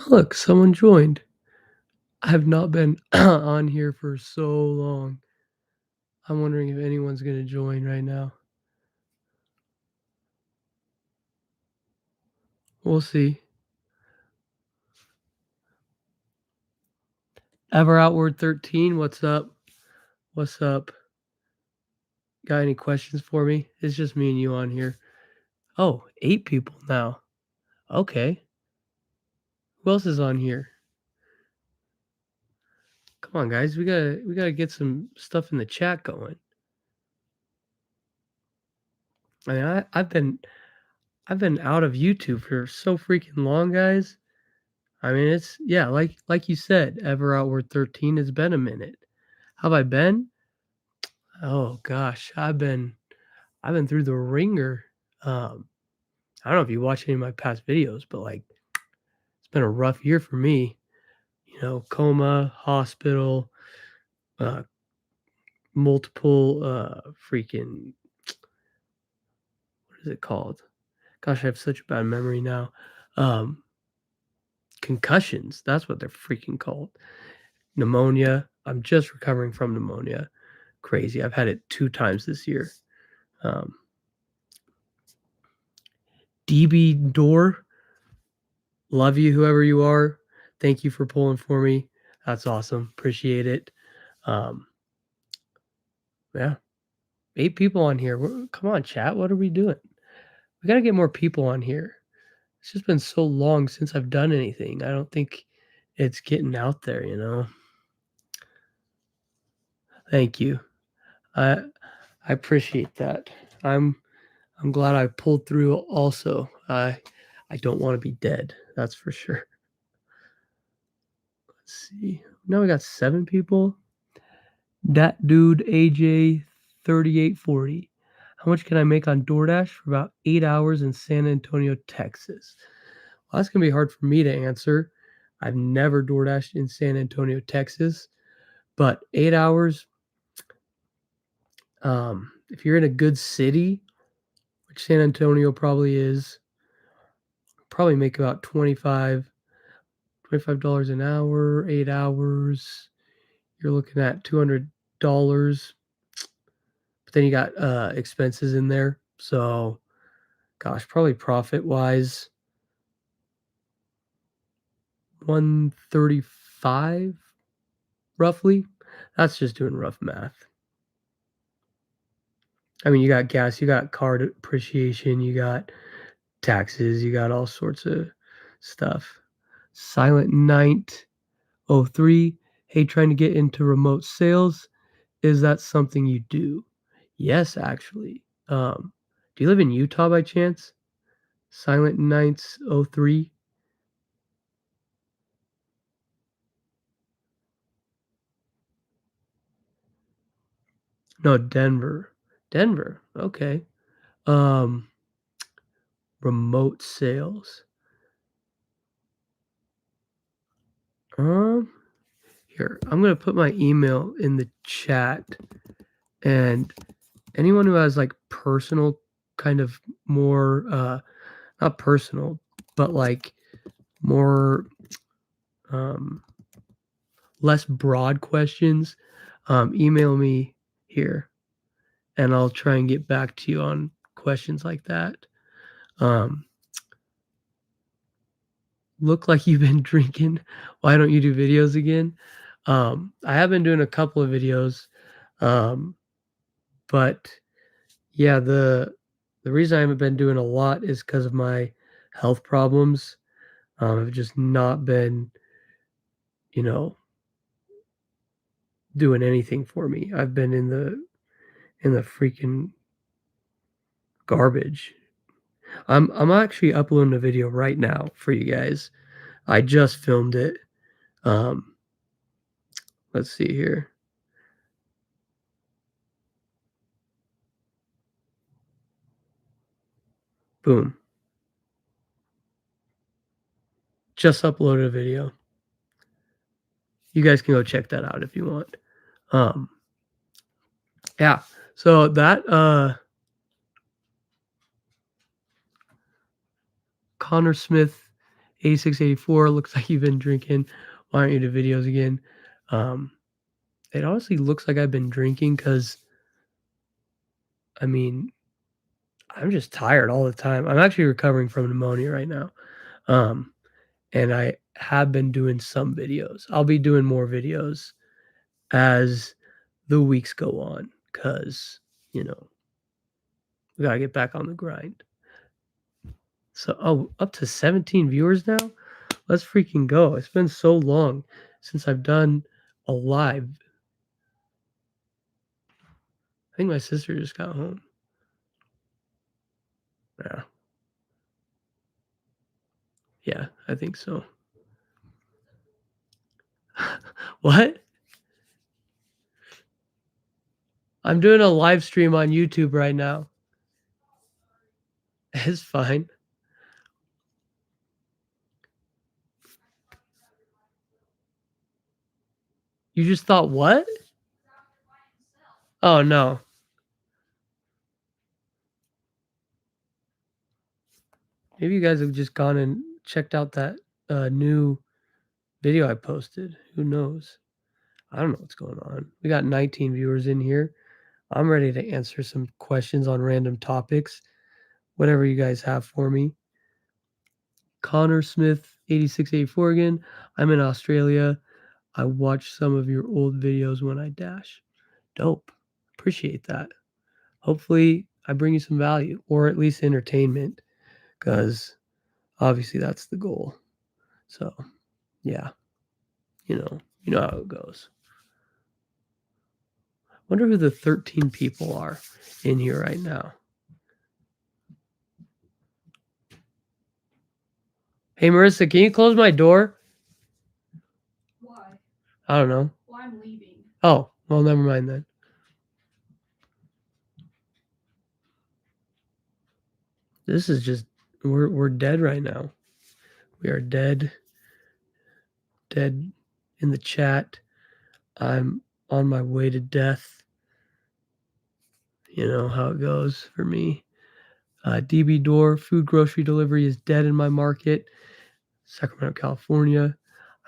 Look, someone joined. I have not been on here for so long. I'm wondering if anyone's gonna join right now. We'll see. Ever Outward 13, what's up? What's up? Got any questions for me? It's just me and you on here. Oh, 8 people now. Okay. Who else is on here? Come on, guys. We gotta get some stuff in the chat going. I mean, I've been out of YouTube for so freaking long, guys. I mean, it's yeah, like you said, Ever Outward 13 has been a minute. Have I been? Oh gosh, I've been through the ringer. Um, I don't know if you watch any of my past videos, but like it's been a rough year for me. Coma, hospital, uh, multiple freaking what is it called? Gosh, I have such a bad memory now. Um, concussions, that's what they're freaking called. Pneumonia. I'm just recovering from pneumonia. Crazy. I've had it 2 times this year. Um, DB Door, love you, whoever you are. Thank you for pulling for me. That's awesome. Appreciate it. Um, yeah, 8 people on here. Come on, chat. What are we doing? We got to get more people on here. It's just been so long since I've done anything. I don't think it's getting out there. Thank you. I I appreciate that. I'm glad I pulled through also. I don't want to be dead. That's for sure. Let's see. Now we got 7 people. Dat dude AJ 3840. How much can I make on DoorDash for about 8 hours in San Antonio, Texas? Well, that's gonna be hard for me to answer. I've never DoorDashed in San Antonio, Texas, but 8 hours. If you're in a good city, which San Antonio probably is, probably make about $25 an hour, 8 hours. You're looking at $200. But then you got expenses in there. So, gosh, probably profit wise, 135 roughly. That's just doing rough math. I mean, you got gas, you got card appreciation, you got taxes, you got all sorts of stuff. Silent Night 03. Hey, trying to get into remote sales. Is that something you do? Yes, actually. Do you live in Utah by chance? Silent Nights 03. No, Denver. Denver. Okay. Um, remote sales. Um, Here, I'm gonna put my email in the chat, and anyone who has like personal kind of more not personal, but like more um less broad questions, email me here and I'll try and get back to you on questions like that. Um, look like you've been drinking. Why don't you do videos again? I have been doing a couple of videos, um, but yeah, the reason I haven't been doing a lot is because of my health problems. I've just not been, you know, doing anything for me. I've been in the freaking garbage. I'm actually uploading a video right now for you guys. I just filmed it. Um, let's see here. Boom. Just uploaded a video. You guys can go check that out if you want. Um, yeah. So that Connor Smith 8684, looks like you've been drinking. Why aren't you do videos again? Um, it honestly looks like I've been drinking because, I mean, I'm just tired all the time. I'm actually recovering from pneumonia right now. Um, and I have been doing some videos. I'll be doing more videos as the weeks go on because, you know, we gotta get back on the grind. So, oh, up to 17 viewers now? Let's freaking go. It's been so long since I've done a live. I think my sister just got home. Yeah. Yeah, I think so. What? I'm doing a live stream on YouTube right now. It's fine. You just thought what? Oh, no. Maybe you guys have just gone and checked out that, new video I posted. Who knows? I don't know what's going on. We got 19 viewers in here. I'm ready to answer some questions on random topics, whatever you guys have for me. Connor Smith, 8684 again. I'm in Australia. I watch some of your old videos when I dash. Dope. Appreciate that. Hopefully, I bring you some value or at least entertainment because obviously that's the goal. So, yeah, you know how it goes. Wonder who the 13 people are in here right now. Hey, Marissa, can you close my door? Why? I don't know. Well, I'm leaving. Oh, well, never mind then. This is just we're dead right now. We are dead in the chat. I'm on my way to death. You know how it goes for me. DB Door food grocery delivery is dead in my market. Sacramento, California.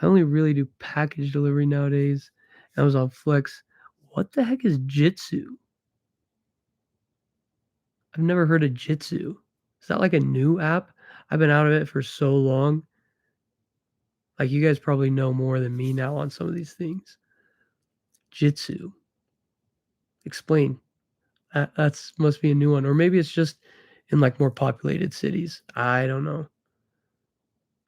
I only really do package delivery nowadays. Amazon Flex. What the heck is Jitsu? I've never heard of Jitsu. Is that like a new app? I've been out of it for so long. Like you guys probably know more than me now on some of these things. Jitsu. Explain. That's must be a new one, or maybe it's just in like more populated cities. I don't know.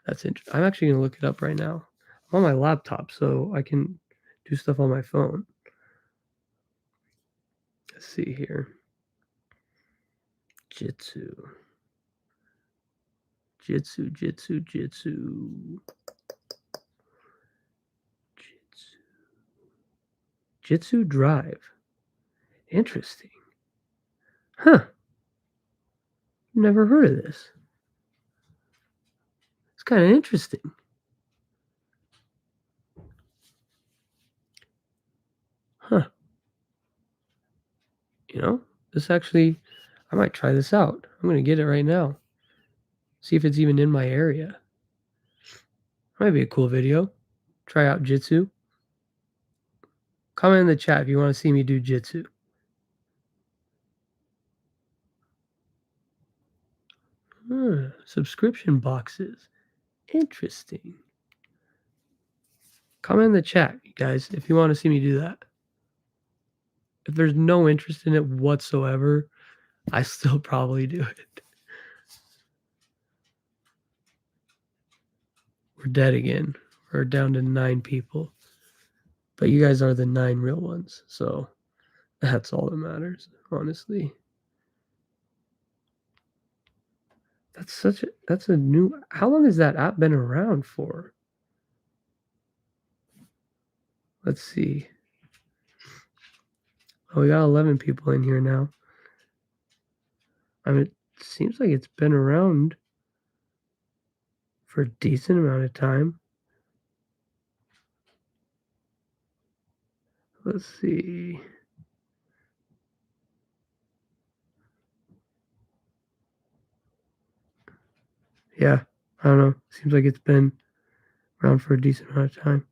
That's interesting. I'm actually gonna look it up right now. I'm on my laptop, so I can do stuff on my phone. Let's see here. Jitsu. Jitsu, Jitsu, Jitsu. Jitsu. Jitsu Drive. Interesting. Huh. Never heard of this. It's kind of interesting. Huh. You know, this actually, I might try this out. I'm going to get it right now. See if it's even in my area. Might be a cool video. Try out Jitsu. Comment in the chat if you want to see me do Jitsu. Subscription boxes. Interesting. Comment in the chat, you guys, if you want to see me do that. If there's no interest in it whatsoever, I still probably do it. We're dead again. We're down to 9 people. But you guys are the 9 real ones. So that's all that matters, honestly. That's a new. How long has that app been around for? Let's see. Oh, we got 11 people in here now. I mean, it seems like it's been around for a decent amount of time. Let's see. Yeah, I don't know. Seems like it's been around for a decent amount of time.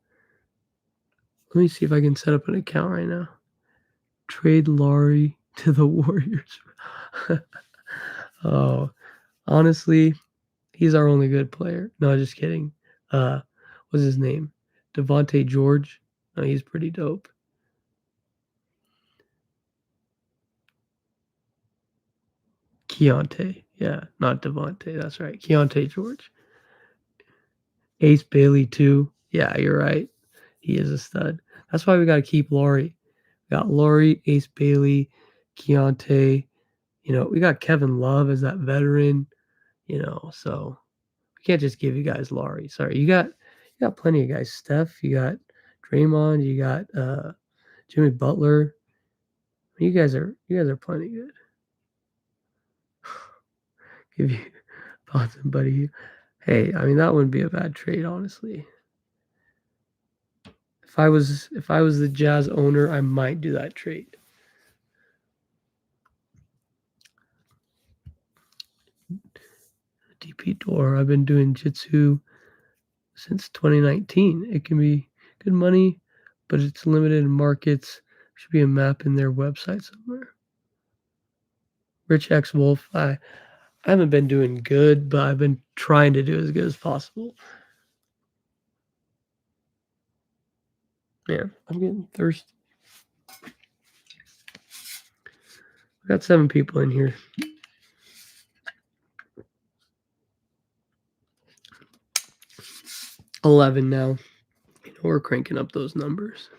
Let me see if I can set up an account right now. Trade Laurie to the Warriors. Oh, honestly, he's our only good player. No, just kidding. What's his name? Devontae George. No, he's pretty dope. Keontae. Yeah, not Devontae. That's right. Keontae George. Ace Bailey, too. Yeah, you're right. He is a stud. That's why we got to keep Laurie. We got Laurie, Ace Bailey, Keontae. We got Kevin Love as that veteran, so we can't just give you guys Laurie. Sorry. You got plenty of guys. Steph, you got Draymond, you got Jimmy Butler. You guys are plenty good. Give you thoughts, buddy. Hey, I mean that wouldn't be a bad trade, honestly. If I was the Jazz owner, I might do that trade. DP Door. I've been doing Jitsu since 2019. It can be good money, but it's limited in markets. Should be a map in their website somewhere. Rich X Wolf. I haven't been doing good, but I've been trying to do as good as possible. Man, I'm getting thirsty. We got 7 people in here. 11 now. We're cranking up those numbers.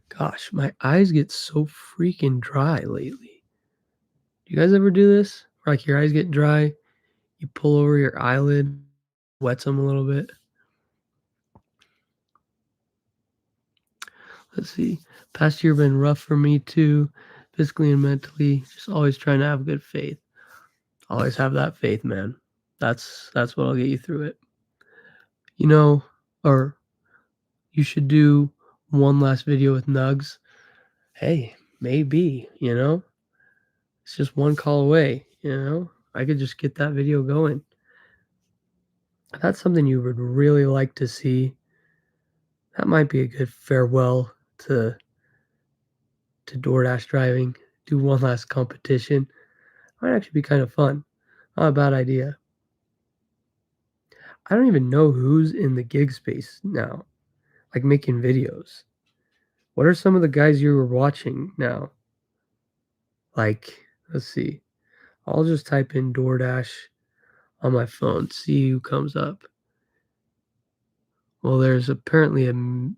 Gosh, my eyes get so freaking dry lately. Do you guys ever do this? Like your eyes get dry, you pull over your eyelid, wets them a little bit. Let's see. Past year been rough for me too, physically and mentally. Just always trying to have good faith. Always have that faith, man. That's what'll get you through it. Or you should do one last video with Nugs. Hey, maybe, It's just one call away, I could just get that video going. If that's something you would really like to see, that might be a good farewell to DoorDash driving. Do one last competition. Might actually be kind of fun. Not a bad idea. I don't even know who's in the gig space now, like making videos. What are some of the guys you were watching now? Like, let's see. I'll just type in DoorDash on my phone, see who comes up. Well, there's apparently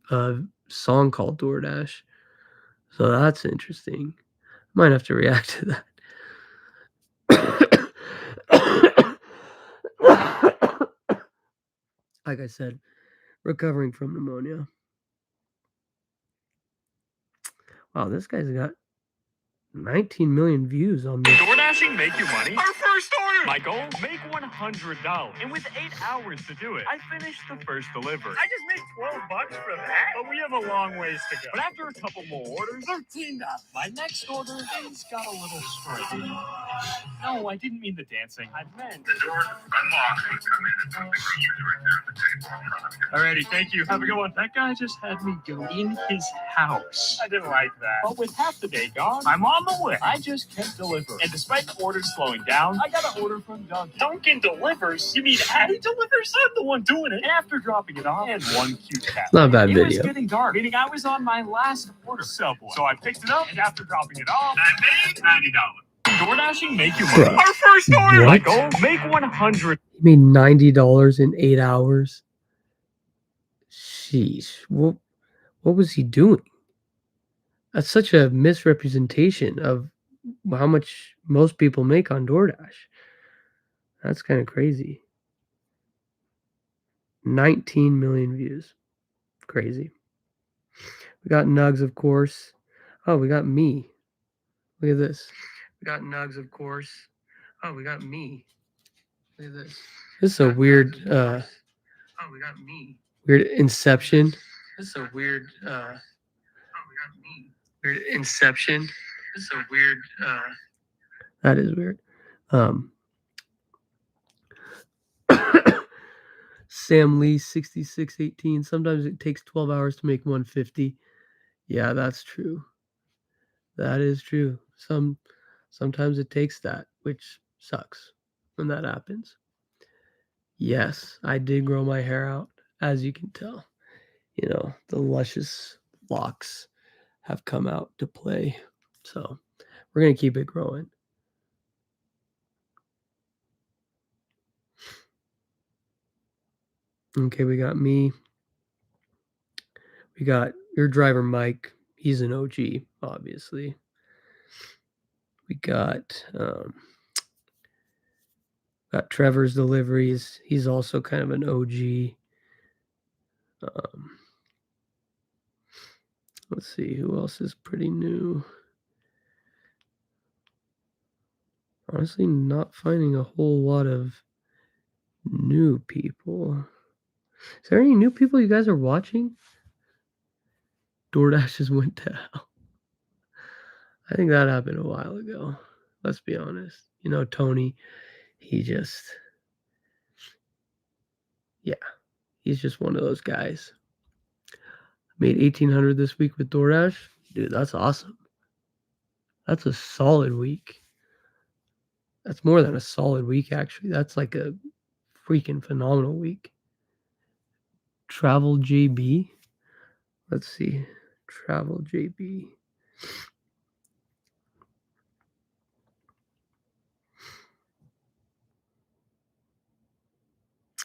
a song called DoorDash, so that's interesting. Might have to react to that. Like I said, recovering from pneumonia. Wow, this guy's got 19 million views on this. DoorDashing make you money? Our first order! My goal? Make $100. And with 8 hours to do it, I finished the first delivery. I just made $12 for that? But we have a long ways to go. But after a couple more orders, $13. My next order, things got a little strange. No, I didn't mean the dancing. I meant... The door unlocked. Come in and put the groceries right there on the table in front of you. Alrighty, thank you. Have a good one. That guy just had me go in his house. I didn't like that. But with half the day gone, I'm on the way. I just kept delivering. And despite the orders slowing down, I got an order from Dunkin'. Dunkin' delivers? You mean Addie delivers? I'm the one doing it. And after dropping it off, and one cute cat. Not a bad video. It was getting dark, meaning I was on my last order. Subway. So I picked it up, and after dropping it off, I made $90. DoorDashing make you money. Bruh. Our first order. What? My goal? Make 100. He made $90 in 8 hours. Sheesh. What was he doing? That's such a misrepresentation of how much most people make on DoorDash. That's kind of crazy. 19 million views. Crazy. We got Nugs, of course. Oh, we got me. Look at this. We got Nugs, of course. Oh, we got me. Look at this. This is a weird oh, we got me. Weird Inception. This is a weird oh, we got me. Weird Inception. This is a weird that is weird. Sam Lee 6618. Sometimes it takes 12 hours to make 150. Yeah, that's true. That is true. Sometimes it takes that, which sucks when that happens. Yes, I did grow my hair out, as you can tell. You know, the luscious locks have come out to play. So we're going to keep it growing. Okay, we got me. We got your driver, Mike. He's an OG, obviously. We got Trevor's Deliveries. He's also kind of an OG. Let's see, who else is pretty new? Honestly, not finding a whole lot of new people. Is there any new people you guys are watching? DoorDash just went to hell. I think that happened a while ago. Let's be honest. You know, Tony, he's just one of those guys. Made 1,800 this week with DoorDash. Dude, that's awesome. That's a solid week. That's more than a solid week, actually. That's like a freaking phenomenal week. Travel JB. Let's see. Travel JB.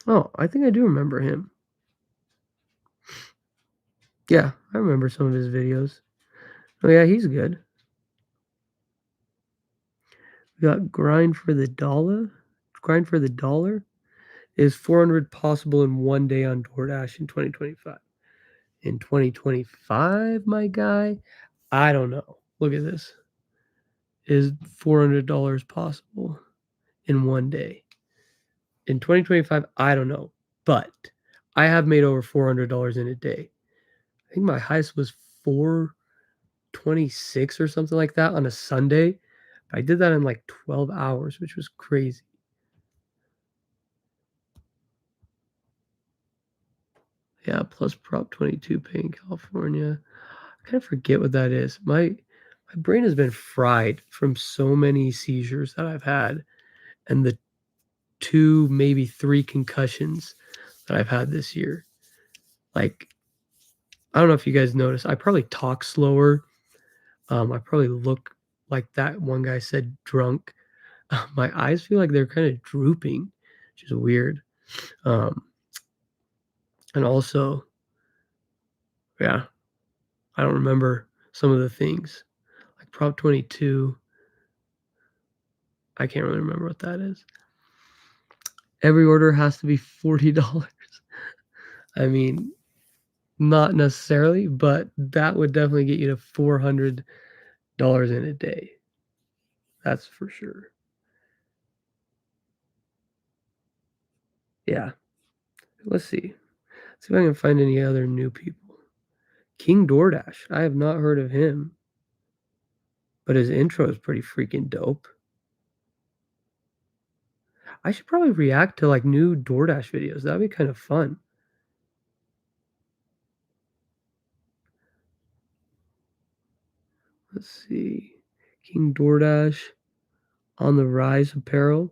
Oh, I think I do remember him. Yeah, I remember some of his videos. Oh yeah, he's good. We got Grind for the Dollar. Grind for the Dollar is 400 possible in one day on DoorDash in 2025. In 2025, my guy, I don't know. Look at this. Is $400 possible in one day? In 2025, I don't know. But I have made over $400 in a day. I think my highest was 426 or something like that on a Sunday. I did that in like 12 hours, which was crazy. Yeah, plus Prop 22 pay in California. I kind of forget what that is. My brain has been fried from so many seizures that I've had and the 2, maybe 3 concussions that I've had this year. Like, I don't know if you guys noticed, I probably talk slower. I probably look like that one guy said, drunk. My eyes feel like they're kind of drooping, which is weird. And also, yeah, I don't remember some of the things. Like Prop 22, I can't really remember what that is. Every order has to be $40. I mean, not necessarily, but that would definitely get you to $400 in a day. That's for sure. Yeah. Let's see. Let's see if I can find any other new people. King DoorDash. I have not heard of him, but his intro is pretty freaking dope. I should probably react to like new DoorDash videos. That'd be kind of fun. Let's see. King DoorDash on the Rise apparel.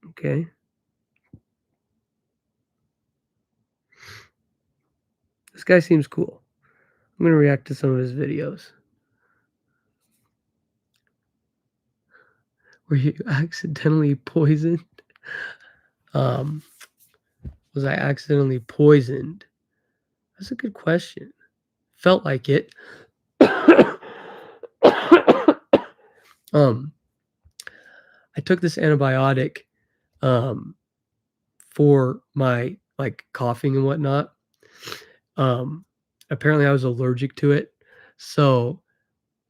Okay. This guy seems cool. I'm going to react to some of his videos. Were you accidentally poisoned? Was I accidentally poisoned? That's a good question. Felt like it. I took this antibiotic for my like coughing and whatnot. Apparently I was allergic to it. So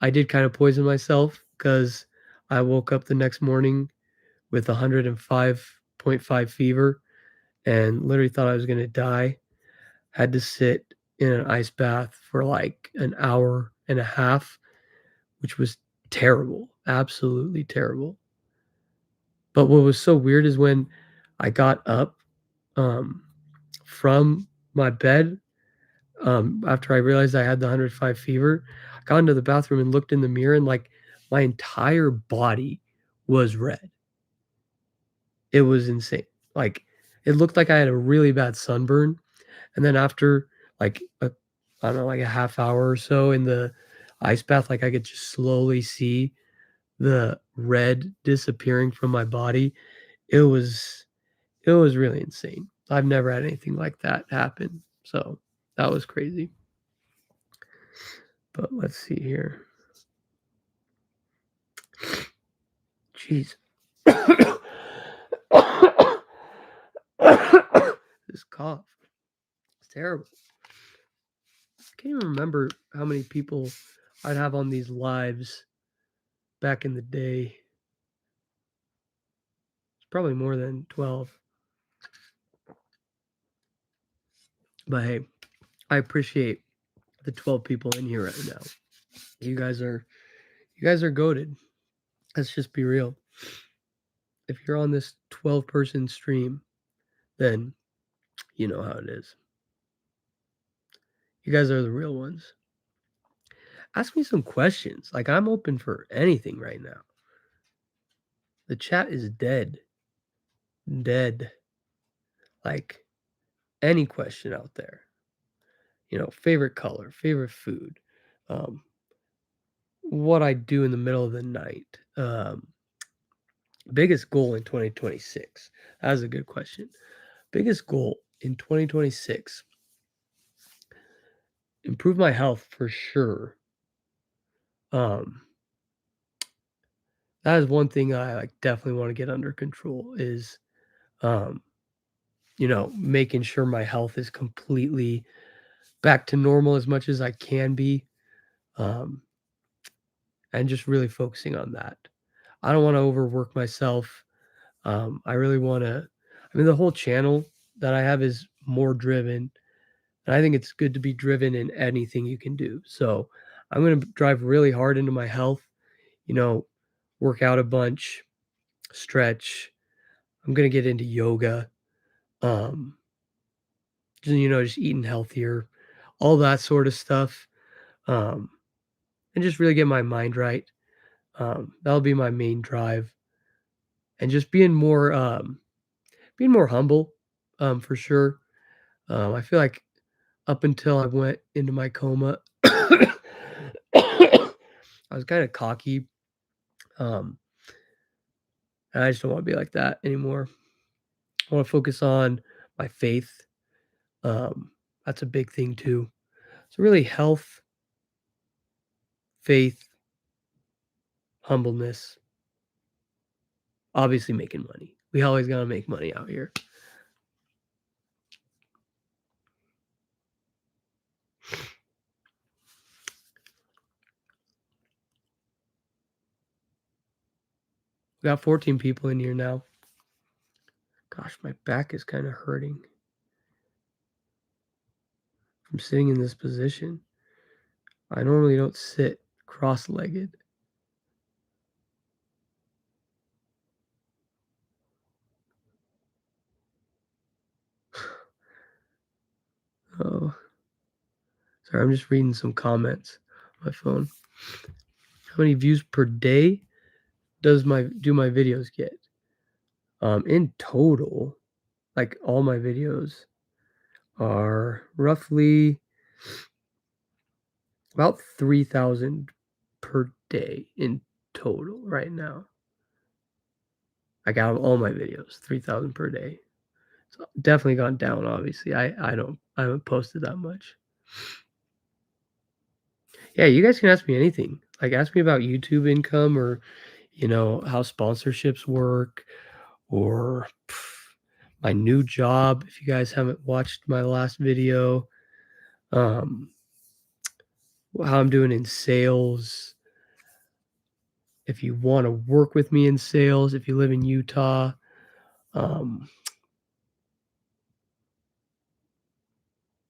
I did kind of poison myself because I woke up the next morning with 105.5 fever and literally thought I was going to die. Had to sit in an ice bath for like an hour and a half, which was terrible, absolutely terrible. But what was so weird is when I got up from my bed after I realized I had the 105 fever. I got into the bathroom and looked in the mirror, and like my entire body was red. It was insane. Like it looked like I had a really bad sunburn. And then after like I don't know, like a half hour or so in the ice bath, like I could just slowly see the red disappearing from my body. It was it was really insane. I've never had anything like that happen. So that was crazy. But let's see here. Jeez. This cough. It's terrible. I can't even remember how many people I'd have on these lives back in the day. It's probably more than 12. But hey, I appreciate the 12 people in here right now. You guys are goated. Let's just be real. If you're on this 12-person stream, then you know how it is. You guys are the real ones. Ask me some questions. Like I'm open for anything right now. The chat is dead. Dead. Like any question out there. Favorite color, favorite food, what I do in the middle of the night, biggest goal in 2026. That was a good question. Biggest goal in 2026, improve my health for sure. That is one thing I like definitely want to get under control is, making sure my health is completely back to normal as much as I can be. And just really focusing on that. I don't want to overwork myself. I really want to, the whole channel that I have is more driven. And I think it's good to be driven in anything you can do. So I'm going to drive really hard into my health, work out a bunch, stretch. I'm going to get into yoga, just eating healthier, all that sort of stuff. And just really get my mind right. That'll be my main drive. And just being more humble, for sure. I feel like up until I went into my coma, I was kind of cocky. And I just don't want to be like that anymore. I want to focus on my faith. That's a big thing too. So really health, faith, humbleness, obviously making money. We always got to make money out here. We got 14 people in here now. Gosh, my back is kind of hurting from sitting in this position. I normally don't sit cross-legged. Oh, sorry, I'm just reading some comments on my phone. How many views per day do my videos get? In total, like all my videos are roughly about 3,000 per day in total right now. I got all my videos, 3,000 per day. So definitely gone down, obviously. I haven't posted that much. Yeah, you guys can ask me anything. Like ask me about YouTube income or how sponsorships work or my new job if you guys haven't watched my last video. How I'm doing in sales. If you want to work with me in sales, if you live in Utah,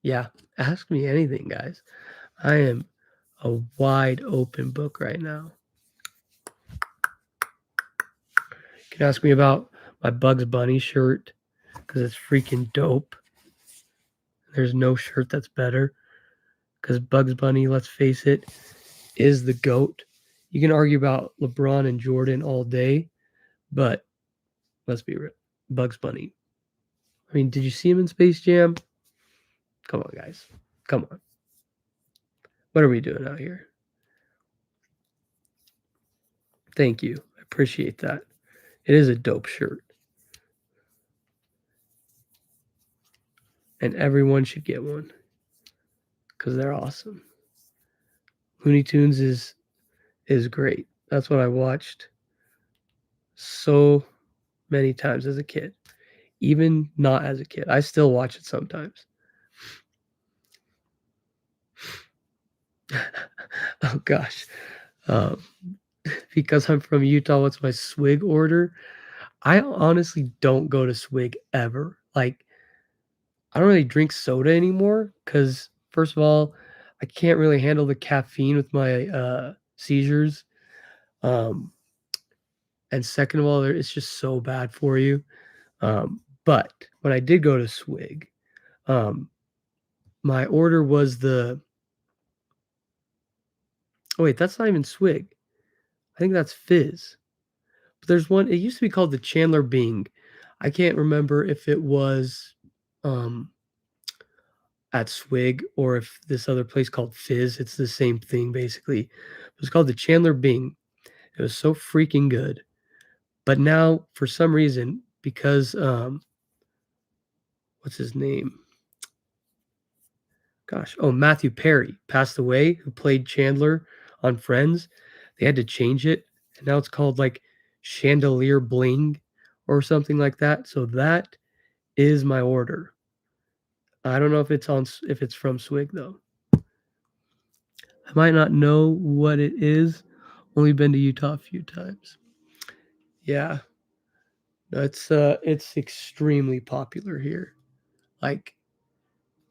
yeah, ask me anything, guys. I am a wide open book right now. You can ask me about my Bugs Bunny shirt. because it's freaking dope. There's no shirt that's better because Bugs Bunny, let's face it, is the GOAT. You can argue about LeBron and Jordan all day, but let's be real. Bugs Bunny. I mean, did you see him in Space Jam? Come on, guys. Come on. What are we doing out here? Thank you. I appreciate that. It is a dope shirt. And everyone should get one because they're awesome. Looney Tunes is great. That's what I watched so many times as a kid. Even not as a kid. I still watch it sometimes. Oh gosh. Because I'm from Utah, what's my swig order? I honestly don't go to swig ever. Like, I don't really drink soda anymore because, first of all, I can't really handle the caffeine with my seizures. And second of all, it's just so bad for you. But when I did go to swig, my order was the. Oh, wait, that's not even swig. I think that's fizz. But there's one, it used to be called the Chandler Bing. I can't remember if it was at Swig or if this other place called Fizz. It's the same thing basically. It was called the Chandler Bing. It was so freaking good. But now, for some reason, because what's his name? Gosh, oh, Matthew Perry passed away, who played Chandler on Friends. They had to change it, and now it's called like Chandelier Bling or something like that. So that is my order. I don't know if it's from Swig though. I might not know what it is. Only been to Utah a few times. Yeah. No, it's extremely popular here. Like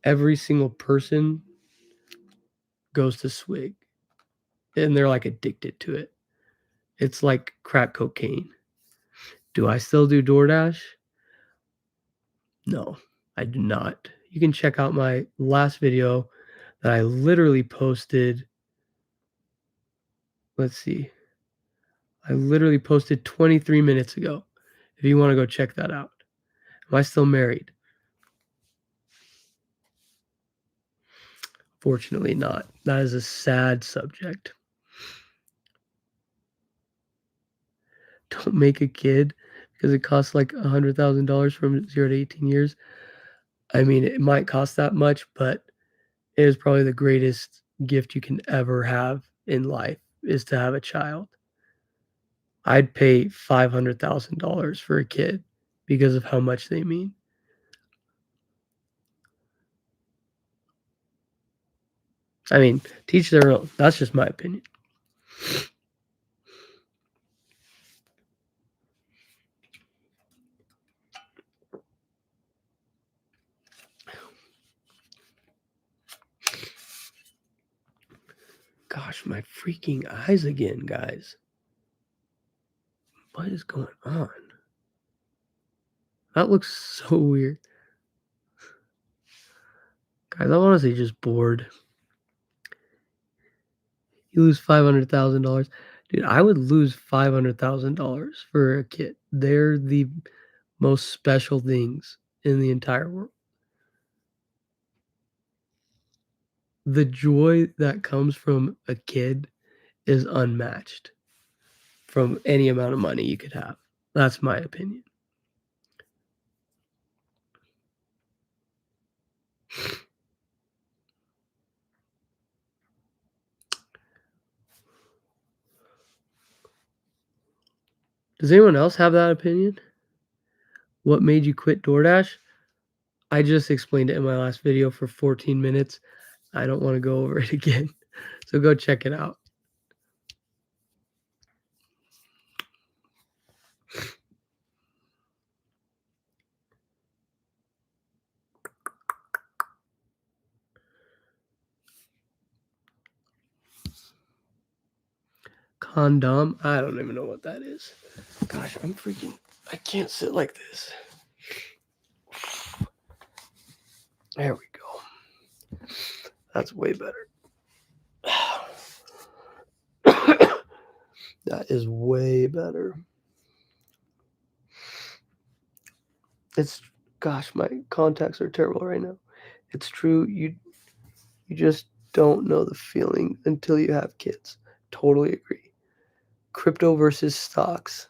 every single person goes to Swig and they're like addicted to it. It's like crack cocaine. Do I still do DoorDash? No, I do not. You can check out my last video that I literally posted. Let's see. I literally posted 23 minutes ago. If you want to go check that out. Am I still married? Fortunately not. That is a sad subject. Don't make a kid because it costs like $100,000 from 0 to 18 years. I mean, it might cost that much, but it is probably the greatest gift you can ever have in life is to have a child. I'd pay $500,000 for a kid because of how much they mean. I mean, teach their own. That's just my opinion. Gosh, my freaking eyes again, guys. What is going on? That looks so weird. Guys, I'm honestly just bored. You lose $500,000. Dude, I would lose $500,000 for a kid. They're the most special things in the entire world. The joy that comes from a kid is unmatched from any amount of money you could have. That's my opinion. Does anyone else have that opinion? What made you quit DoorDash? I just explained it in my last video for 14 minutes. I don't want to go over it again. So go check it out. Condom? I don't even know what that is. Gosh, I can't sit like this. There we go. That's way better. That is way better. It's gosh, my contacts are terrible right now. It's true. You just don't know the feeling until you have kids. Totally agree. Crypto versus stocks.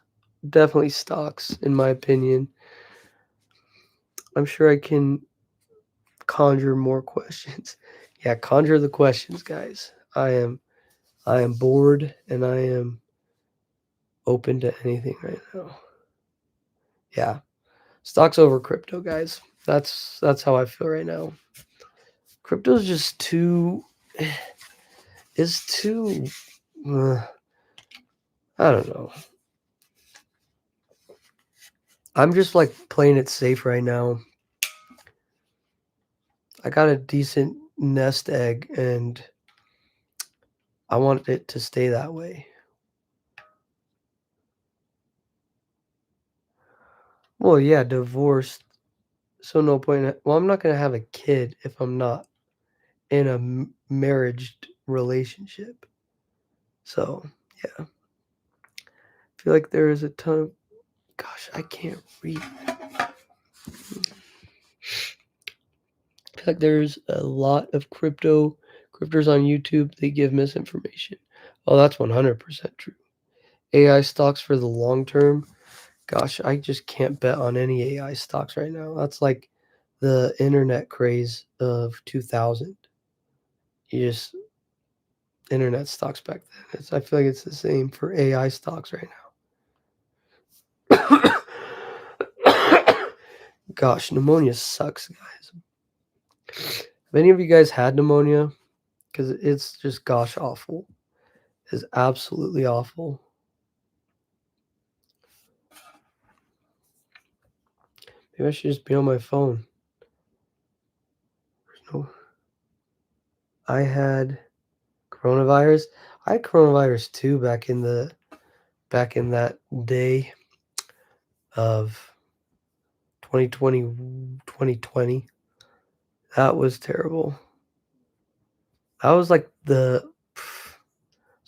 Definitely stocks, in my opinion. I'm sure I can conjure more questions. Yeah, conjure the questions, guys. I am bored and I am open to anything right now. Yeah. Stocks over crypto, guys. That's how I feel right now. Crypto's just too is too uh, I don't know. I'm just like playing it safe right now. I got a decent nest egg and I want it to stay that way. Well, yeah, divorced. So no point. Well, I'm not gonna have a kid if I'm not in a marriage relationship. So yeah, I feel like there is a ton of. Gosh, I can't read. I feel like there's a lot of cryptors on YouTube. They give misinformation. Oh, that's 100% true. AI stocks for the long term. Gosh, I just can't bet on any AI stocks right now. That's like the internet craze of 2000. You just internet stocks back then. I feel like it's the same for AI stocks right now. Gosh, pneumonia sucks, guys. Have any of you guys had pneumonia? Because it's just gosh awful. It's absolutely awful. Maybe I should just be on my phone. No, I had coronavirus. I had coronavirus too back in that day of 2020 2020. That was terrible. That was like it's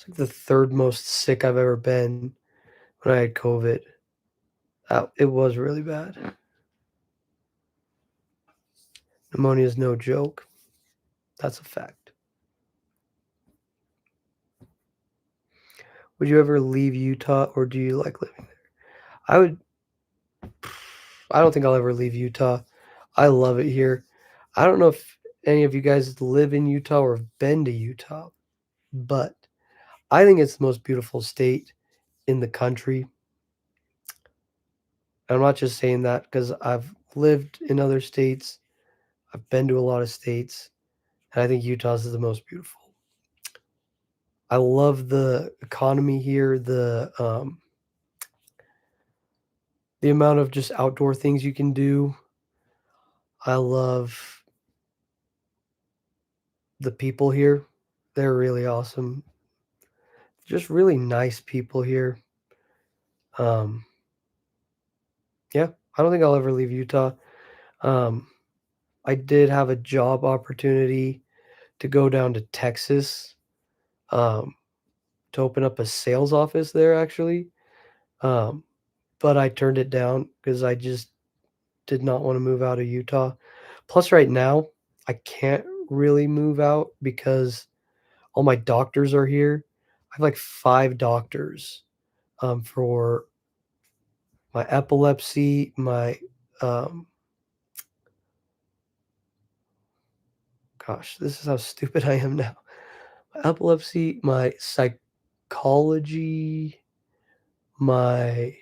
like the third most sick I've ever been when I had COVID. It was really bad. Pneumonia is no joke. That's a fact. Would you ever leave Utah or do you like living there? I would. I don't think I'll ever leave Utah. I love it here. I don't know if any of you guys live in Utah or have been to Utah, but I think it's the most beautiful state in the country. I'm not just saying that because I've lived in other states. I've been to a lot of states, and I think Utah's is the most beautiful. I love the economy here, the amount of just outdoor things you can do. I love the people here. They're really awesome. Just really nice people here. Um, yeah, I don't think I'll ever leave Utah. Um, I did have a job opportunity to go down to Texas um, to open up a sales office there, actually. Um, but I turned it down because I just did not want to move out of Utah. Plus, right now, I can't really move out because all my doctors are here. I have like 5 doctors for my epilepsy, my um, gosh, this is how stupid I am now. My epilepsy, my psychology, my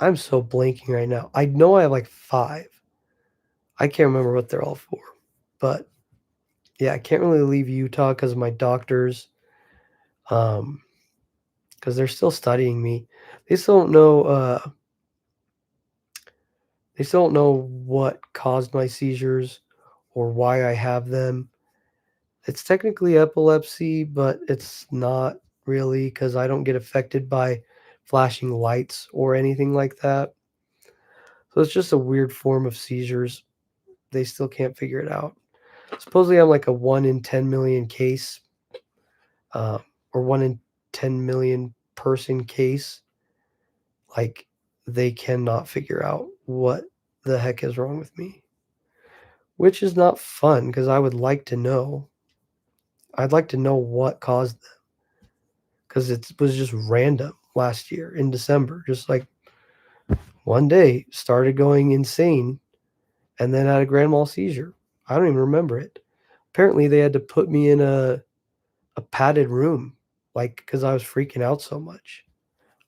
I'm so blanking right now. I know I have like 5. I can't remember what they're all for. But yeah, I can't really leave Utah because of my doctors. Um, because they're still studying me. They still don't know. They still don't know what caused my seizures or why I have them. It's technically epilepsy, but it's not really because I don't get affected by flashing lights or anything like that. So it's just a weird form of seizures. they still can't figure it out. Supposedly, I'm like a 1 in 10 million case, uh, or 1 in 10 million person case. Like, they cannot figure out what the heck is wrong with me, which is not fun because I would like to know. I'd like to know what caused them because it was just random last year in December. Just like one day started going insane and then had a grand mal seizure. I don't even remember it. Apparently, they had to put me in a padded room, like because I was freaking out so much.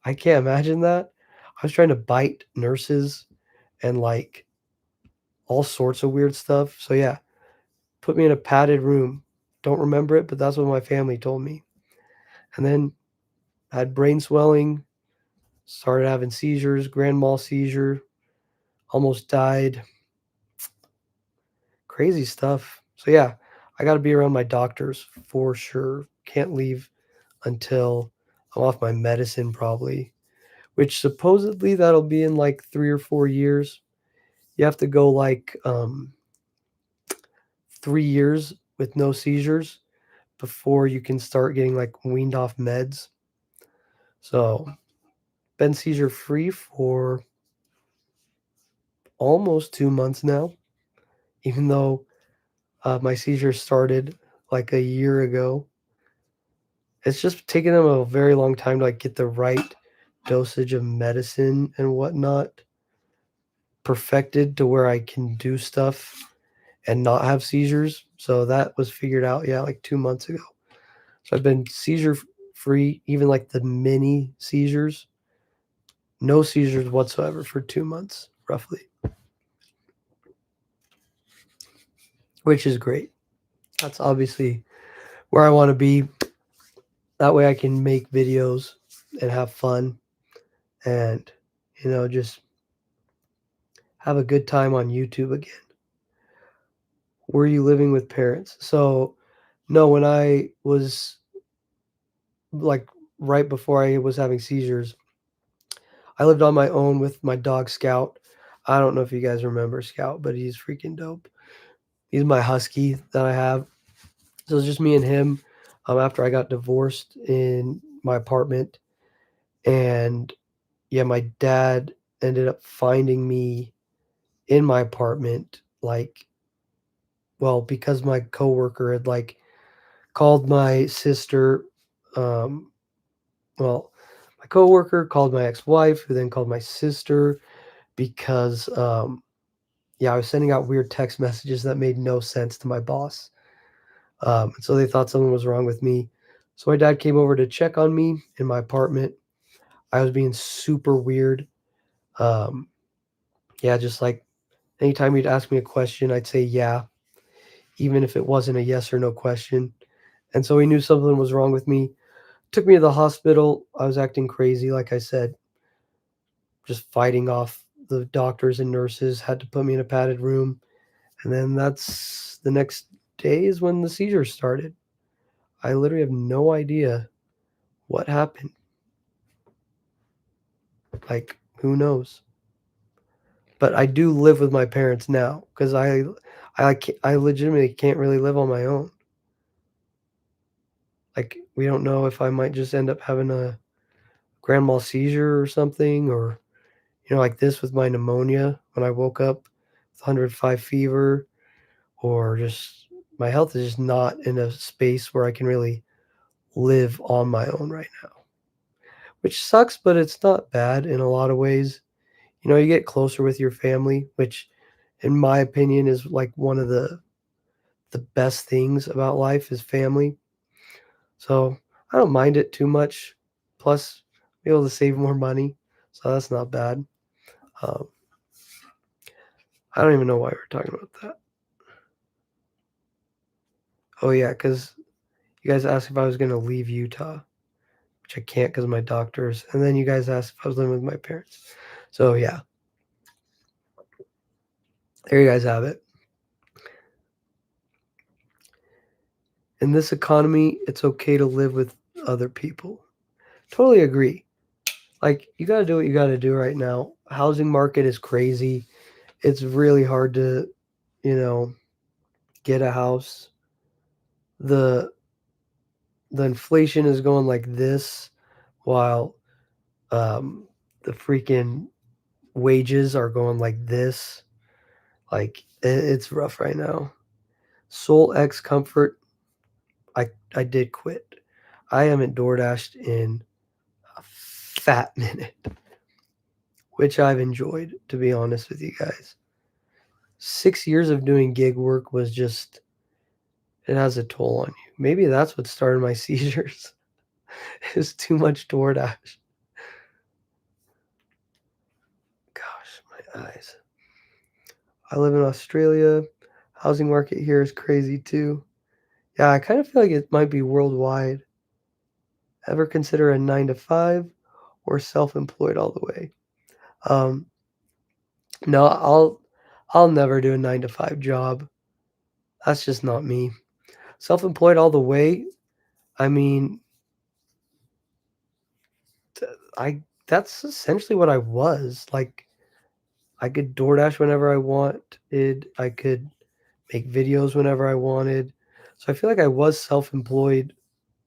I can't imagine that. I was trying to bite nurses and like all sorts of weird stuff. So yeah, put me in a padded room. Don't remember it, but that's what my family told me. And then I had brain swelling, started having seizures, grand mal seizure, almost died. Crazy stuff. So yeah, I got to be around my doctors for sure. Can't leave until I'm off my medicine probably, which supposedly that'll be in like 3 or 4 years. You have to go like 3 years with no seizures before you can start getting like weaned off meds. So, been seizure free for almost 2 months now, even though my seizure started like a year ago. It's just taken them a very long time to like get the right dosage of medicine and whatnot perfected to where I can do stuff and not have seizures. So that was figured out, yeah, like 2 months ago. So I've been seizure free, even like the mini seizures, no seizures whatsoever for 2 months, roughly, which is great. That's obviously where I want to be. That way I can make videos and have fun and, just have a good time on YouTube again. Were you living with parents? So, no, when I was like right before I was having seizures, I lived on my own with my dog Scout. I don't know if you guys remember Scout, but he's freaking dope. He's my husky that I have. So it's just me and him. After I got divorced in my apartment, and yeah, my dad ended up finding me in my apartment, like, well, because my coworker had like called my sister. Um, well, my coworker called my ex-wife, who then called my sister because yeah, I was sending out weird text messages that made no sense to my boss. And so they thought something was wrong with me. So my dad came over to check on me in my apartment. I was being super weird. Um, yeah, just like anytime he'd ask me a question, I'd say yeah, even if it wasn't a yes or no question. And so he knew something was wrong with me. Took me to the hospital. I was acting crazy, like I said, just fighting off the doctors and nurses, had to put me in a padded room. And then that's the next day is when the seizures started. I literally have no idea what happened. Like, who knows? But I do live with my parents now because I legitimately can't really live on my own. Like, we don't know if I might just end up having a grand mal seizure or something, or like this with my pneumonia when I woke up with 105 fever, or just my health is just not in a space where I can really live on my own right now, which sucks, but it's not bad in a lot of ways. You get closer with your family, which in my opinion is like one of the best things about life is family. So I don't mind it too much. Plus, be able to save more money, so that's not bad. Um, I don't even know why we're talking about that. Oh yeah, because you guys asked if I was going to leave Utah, which I can't because of my doctors. And then you guys asked if I was living with my parents. So yeah, there you guys have it. In this economy, it's okay to live with other people. Totally agree. Like, you got to do what you got to do right now. Housing market is crazy. It's really hard to you know, get a house. The the inflation is going like this while the freaking wages are going like this. Like it's rough right now. Soul X Comfort, I did quit. I haven't DoorDashed in a fat minute, which I've enjoyed, to be honest with you guys. 6 years of doing gig work was just, it has a toll on you. Maybe that's what started my seizures, is too much DoorDash. Gosh, my eyes. I live in Australia. Housing market here is crazy too. Yeah, I kind of feel like it might be worldwide. Ever consider a 9 to 5 or self-employed all the way? Um, no, I'll never do a 9 to 5 job. That's just not me. Self-employed all the way. I mean, I that's essentially what I was. Like I could DoorDash whenever I wanted. I could make videos whenever I wanted. So I feel like I was self-employed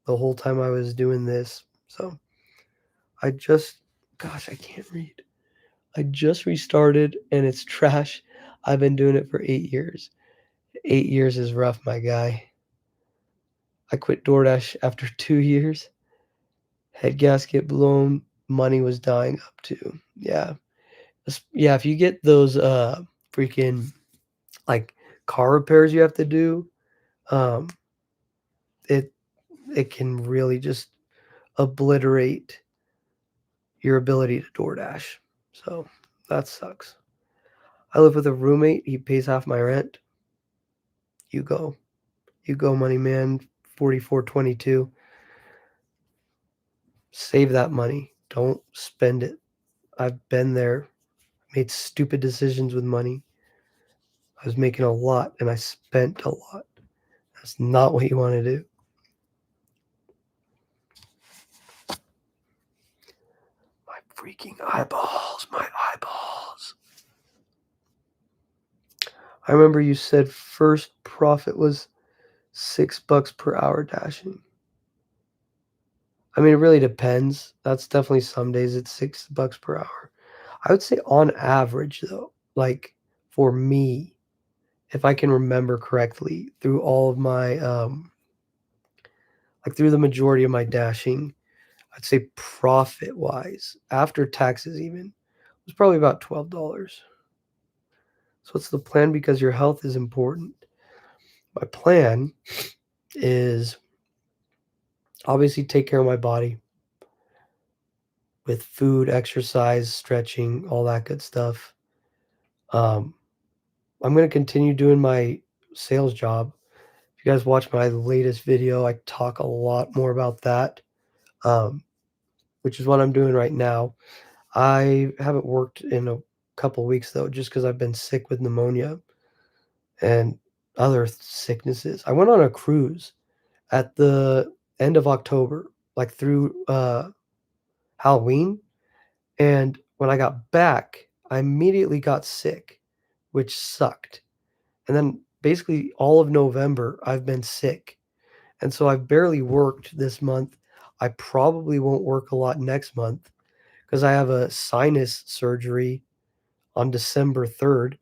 the whole time I was doing this. So I just, gosh, I can't read. I just restarted and it's trash. I've been doing it for 8 years. 8 years is rough, my guy. I quit DoorDash after 2 years. Head gasket blown. Money was dying up too. Yeah. Yeah, if you get those freaking like car repairs you have to do, um, it it can really just obliterate your ability to DoorDash. So that sucks. I live with a roommate. He pays half my rent. You go. You go, money man. 4422. Save that money. Don't spend it. I've been there. Made stupid decisions with money. I was making a lot and I spent a lot. That's not what you want to do. My freaking eyeballs. My eyeballs. I remember you said first profit was $6 per hour dashing. I mean, it really depends. That's definitely some days it's $6 per hour. I would say on average, though, like for me, if I can remember correctly, through all of my, like through the majority of my dashing, I'd say profit wise, after taxes even, was probably about $12. So what's the plan? Because your health is important. My plan is obviously take care of my body with food, exercise, stretching, all that good stuff. Um, I'm going to continue doing my sales job. If you guys watch my latest video, I talk a lot more about that, um, which is what I'm doing right now. I haven't worked in a couple weeks though, just because I've been sick with pneumonia and other sicknesses. I went on a cruise at the end of October, like through Halloween. And when I got back, I immediately got sick, which sucked. And then basically all of November, I've been sick. And so I've barely worked this month. I probably won't work a lot next month because I have a sinus surgery on December 3rd.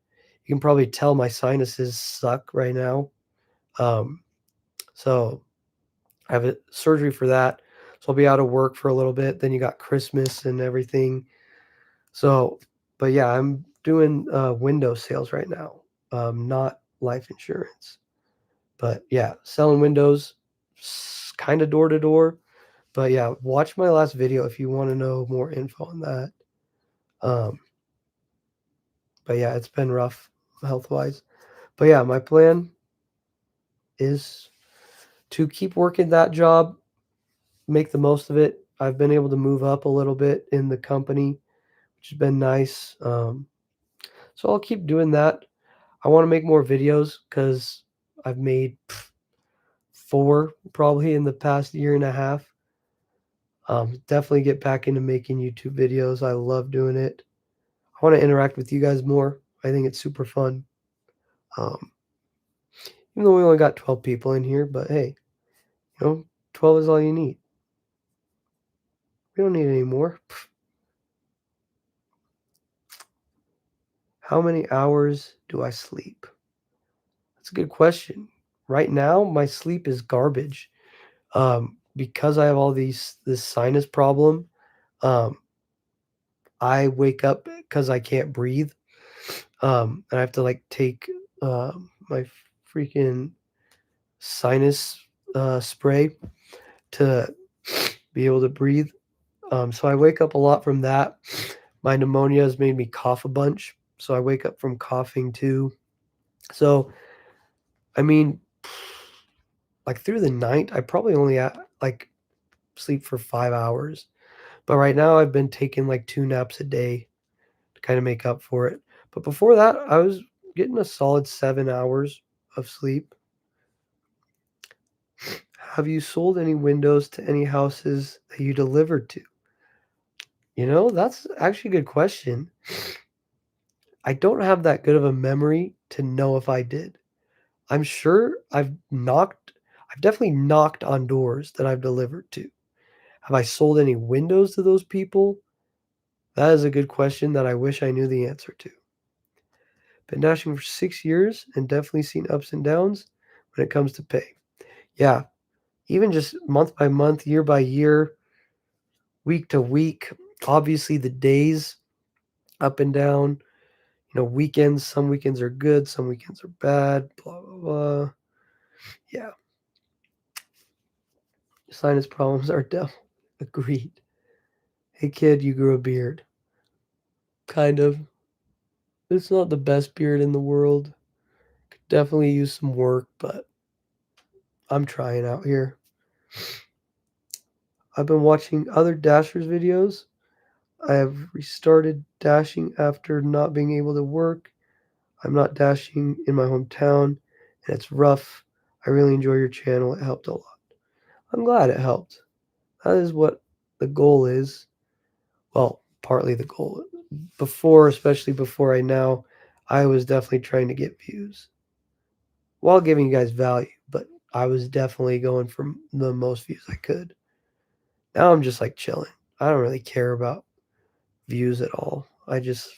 You can probably tell my sinuses suck right now. Um, so I have a surgery for that. So I'll be out of work for a little bit. Then you got Christmas and everything. So, but yeah, I'm doing window sales right now, not life insurance. But yeah, selling windows, kind of door to door. But yeah, watch my last video if you want to know more info on that. Um, but yeah, it's been rough health wise. But yeah, my plan is to keep working that job, make the most of it. I've been able to move up a little bit in the company, which has been nice. So I'll keep doing that. I want to make more videos because I've made 4 probably in the past year and a half. Definitely get back into making YouTube videos. I love doing it. I want to interact with you guys more. I think it's super fun. Even though we only got 12 people in here, but hey, 12 is all you need. We don't need any more. How many hours do I sleep? That's a good question. Right now, my sleep is garbage. Because I have all this sinus problem, I wake up because I can't breathe. And I have to like take my freaking sinus spray to be able to breathe. So I wake up a lot from that. My pneumonia has made me cough a bunch, so I wake up from coughing too. So, I mean, like through the night, I probably only like sleep for 5 hours. But right now, I've been taking like 2 naps a day to kind of make up for it. But before that, I was getting a solid 7 hours of sleep. Have you sold any windows to any houses that you delivered to? That's actually a good question. I don't have that good of a memory to know if I did. I'm sure I've definitely knocked on doors that I've delivered to. Have I sold any windows to those people? That is a good question that I wish I knew the answer to. Been dashing for 6 years and definitely seen ups and downs when it comes to pay. Yeah, even just month by month, year by year, week to week, obviously the days up and down, weekends, some weekends are good, some weekends are bad, blah, blah, blah. Yeah. Sinus problems are devil. Agreed. Hey kid, you grew a beard. Kind of. It's not the best beard in the world. Could definitely use some work, but I'm trying out here. I've been watching other Dashers videos. I have restarted dashing after not being able to work. I'm not dashing in my hometown, and it's rough. I really enjoy your channel. It helped a lot. I'm glad it helped. That is what the goal is. Well, partly the goal. Especially before I was definitely trying to get views while giving you guys value, but I was definitely going for the most views I could. Now I'm just like chilling. I don't really care about views at all. I just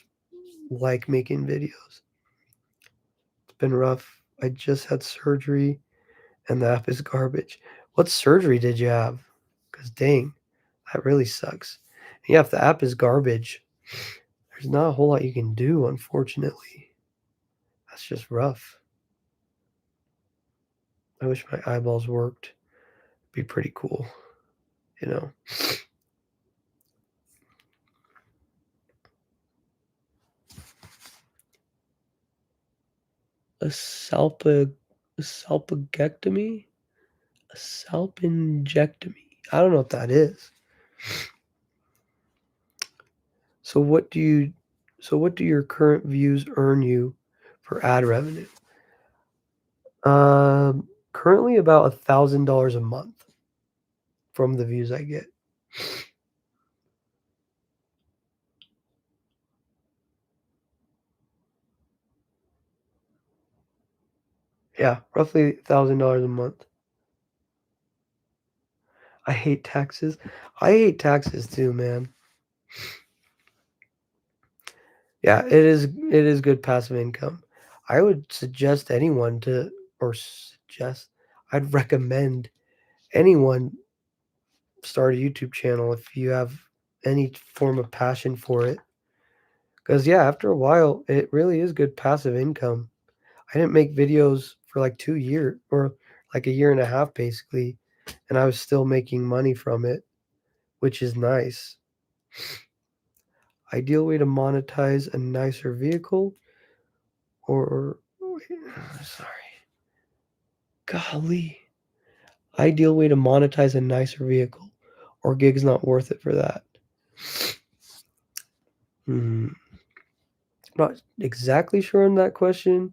like making videos. It's been rough. I just had surgery and the app is garbage. What surgery did you have? Because dang, that really sucks. And yeah, if the app is garbage, there's not a whole lot you can do, unfortunately. That's just rough. I wish my eyeballs worked. It'd be pretty cool, you know. A salpingectomy? A salpingectomy. I don't know what that is. So what do your current views earn you for ad revenue? Currently about $1,000 a month from the views I get. Yeah, roughly $1,000 a month. I hate taxes. I hate taxes too, man. Yeah, it is good passive income. I would suggest anyone I'd recommend anyone start a YouTube channel if you have any form of passion for it. Because yeah, after a while, it really is good passive income. I didn't make videos for like 2 years or like a year and a half basically, and I was still making money from it, which is nice. Ideal way to monetize a nicer vehicle or sorry. Golly. Ideal way to monetize a nicer vehicle or gig's not worth it for that. Not exactly sure on that question.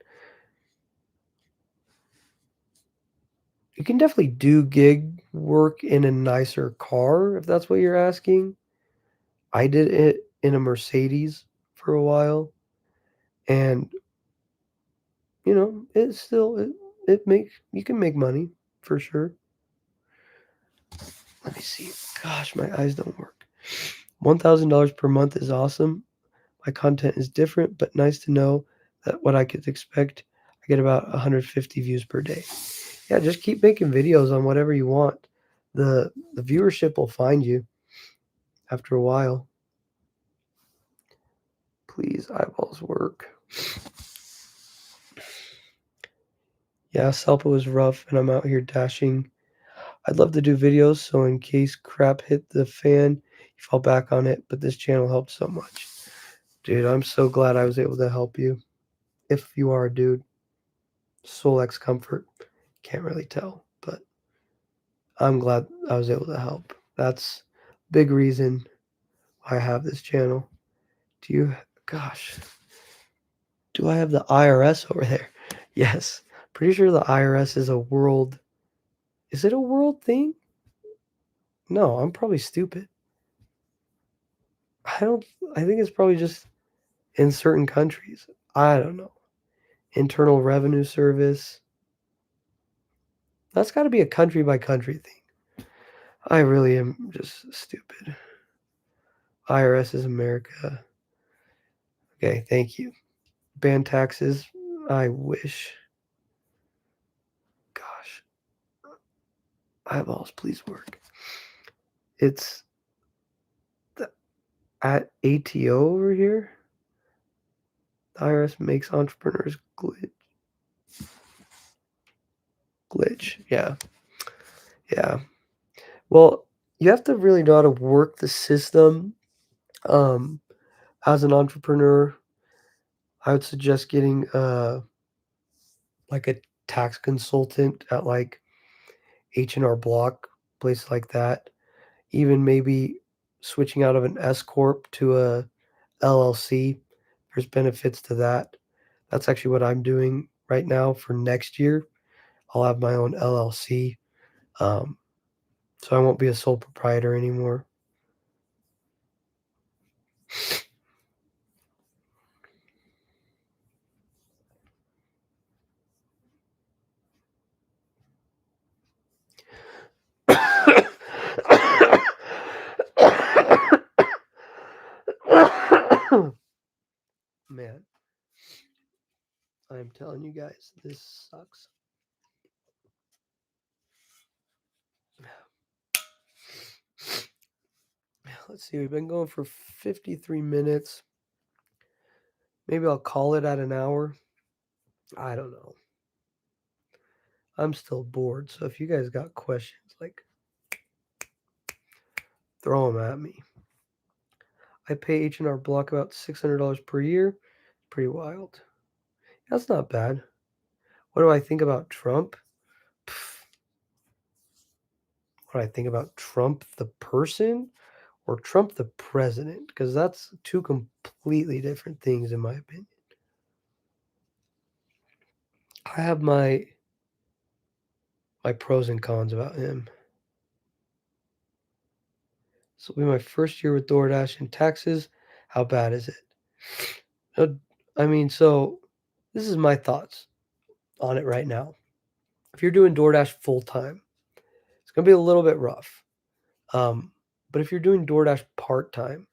You can definitely do gig work in a nicer car if that's what you're asking. I did it in a Mercedes for a while, and it makes you can make money for sure. Let me see. Gosh, my eyes don't work. $1,000 per month is awesome. My content is different, but nice to know that what I could expect. I get about 150 views per day. Yeah, just keep making videos on whatever you want. The viewership will find you after a while. Please, eyeballs work. Yeah, Salpa was rough, and I'm out here dashing. I'd love to do videos, so in case crap hit the fan, you fall back on it, but this channel helped so much. Dude, I'm so glad I was able to help you. If you are a dude, Soul X Comfort, can't really tell, but I'm glad I was able to help. That's big reason why I have this channel. Do you, gosh, do I have the IRS over there? Yes. Pretty sure the IRS is a world, is it a world thing? No, I'm probably stupid. I don't, I think it's probably just in certain countries. I don't know. Internal Revenue Service. That's got to be a country by country thing. I really am just stupid. IRS is America. Okay, thank you. Ban taxes. I wish. Gosh. Eyeballs, please work. It's the, at ATO over here. The IRS makes entrepreneurs glitch. Yeah. Yeah. Well, you have to really know how to work the system. Um, as an entrepreneur, I would suggest getting like a tax consultant at like H&R Block, place like that. Even maybe switching out of an S corp to a LLC. There's benefits to that. That's actually what I'm doing right now for next year. I'll have my own LLC. Um, so I won't be a sole proprietor anymore. Man, I'm telling you guys, this sucks. Let's see, we've been going for 53 minutes. Maybe I'll call it at an hour. I don't know. I'm still bored, so if you guys got questions, like, throw them at me. I pay H&R Block about $600 per year. Pretty wild. That's not bad. What do I think about Trump? What do I think about Trump the person or Trump the president? Because that's two completely different things, in my opinion. I have my pros and cons about him. This will be my first year with DoorDash and taxes. How bad is it? I mean, so this is my thoughts on it right now. If you're doing DoorDash full time, it's going to be a little bit rough. But if you're doing DoorDash part time,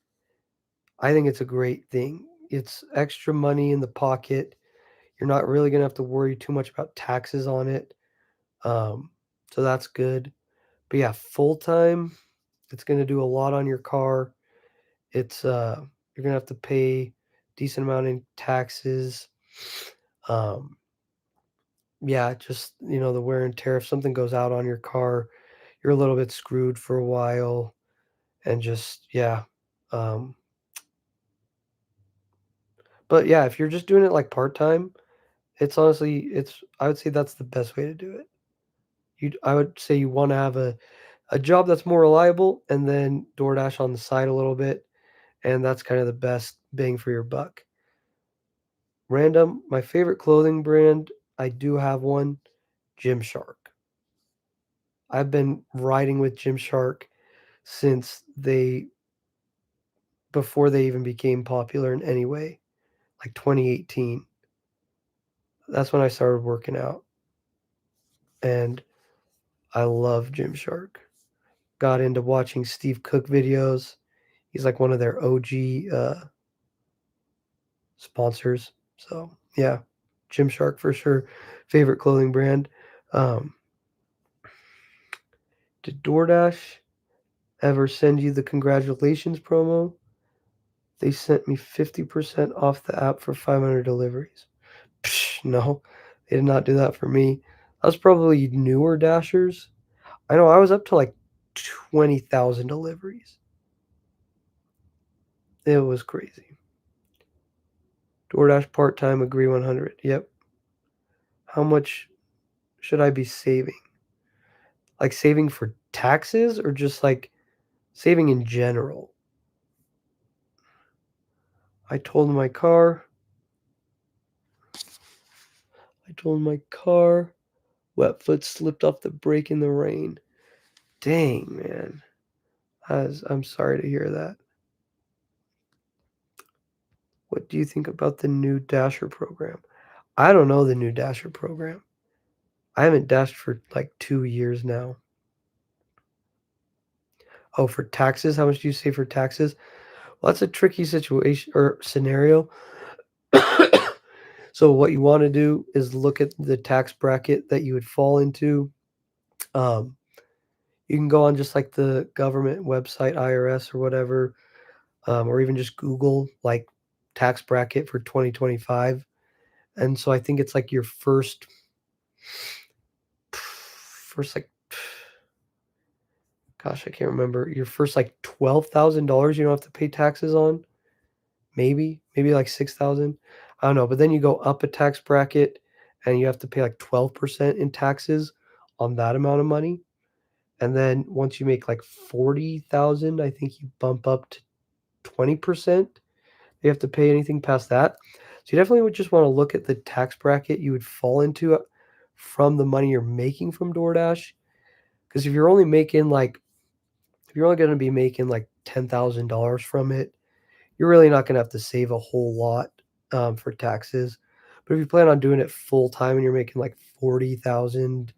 I think it's a great thing. It's extra money in the pocket. You're not really going to have to worry too much about taxes on it. So that's good. But yeah, full time, it's going to do a lot on your car. It's you're going to have to pay decent amount in taxes. Yeah, just the wear and tear. If something goes out on your car, you're a little bit screwed for a while, and just yeah. But yeah, if you're just doing it like part time, it's honestly I would say that's the best way to do it. I would say you want to have a job that's more reliable and then DoorDash on the side a little bit, and that's kind of the best bang for your buck. Random, my favorite clothing brand, I do have one, Gymshark. I've been riding with Gymshark since before they even became popular in any way, like 2018. That's when I started working out, and I love Gymshark. Got into watching Steve Cook videos. He's like one of their OG sponsors. So yeah, Gymshark for sure. Favorite clothing brand. Um, did DoorDash ever send you the congratulations promo? They sent me 50% off the app for 500 deliveries. Psh, no, they did not do that for me. That was probably newer Dashers. I know I was up to like 20,000 deliveries. It was crazy. DoorDash part time, agree 100. Yep. How much should I be saving? Like saving for taxes or just like saving in general? I told my car. I told my car. Wet foot slipped off the brake in the rain. Dang, man. I'm sorry to hear that. What do you think about the new Dasher program? I don't know the new Dasher program. I haven't dashed for like 2 years now. Oh, for taxes? How much do you save for taxes? Well, that's a tricky situation or scenario. So what you want to do is look at the tax bracket that you would fall into. Um, you can go on just like the government website, IRS or whatever, or even just Google like tax bracket for 2025. And so I think it's like your first like, gosh, I can't remember. Your first like $12,000 you don't have to pay taxes on. Maybe like 6,000. I don't know. But then you go up a tax bracket and you have to pay like 12% in taxes on that amount of money. And then once you make like 40,000, I think you bump up to 20%. You have to pay anything past that. So you definitely would just want to look at the tax bracket you would fall into from the money you're making from DoorDash. Because if you're only going to be making like $10,000 from it, you're really not going to have to save a whole lot for taxes. But if you plan on doing it full time and you're making like 40,000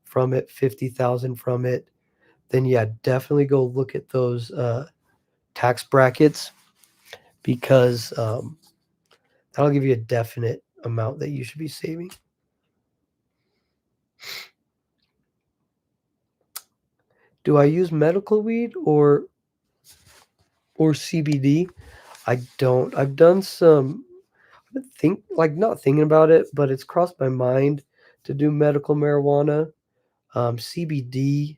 from it, 50,000 from it, then yeah, definitely go look at those tax brackets because that'll give you a definite amount that you should be saving. Do I use medical weed or CBD? I don't. I've done some not thinking about it, but it's crossed my mind to do medical marijuana. CBD,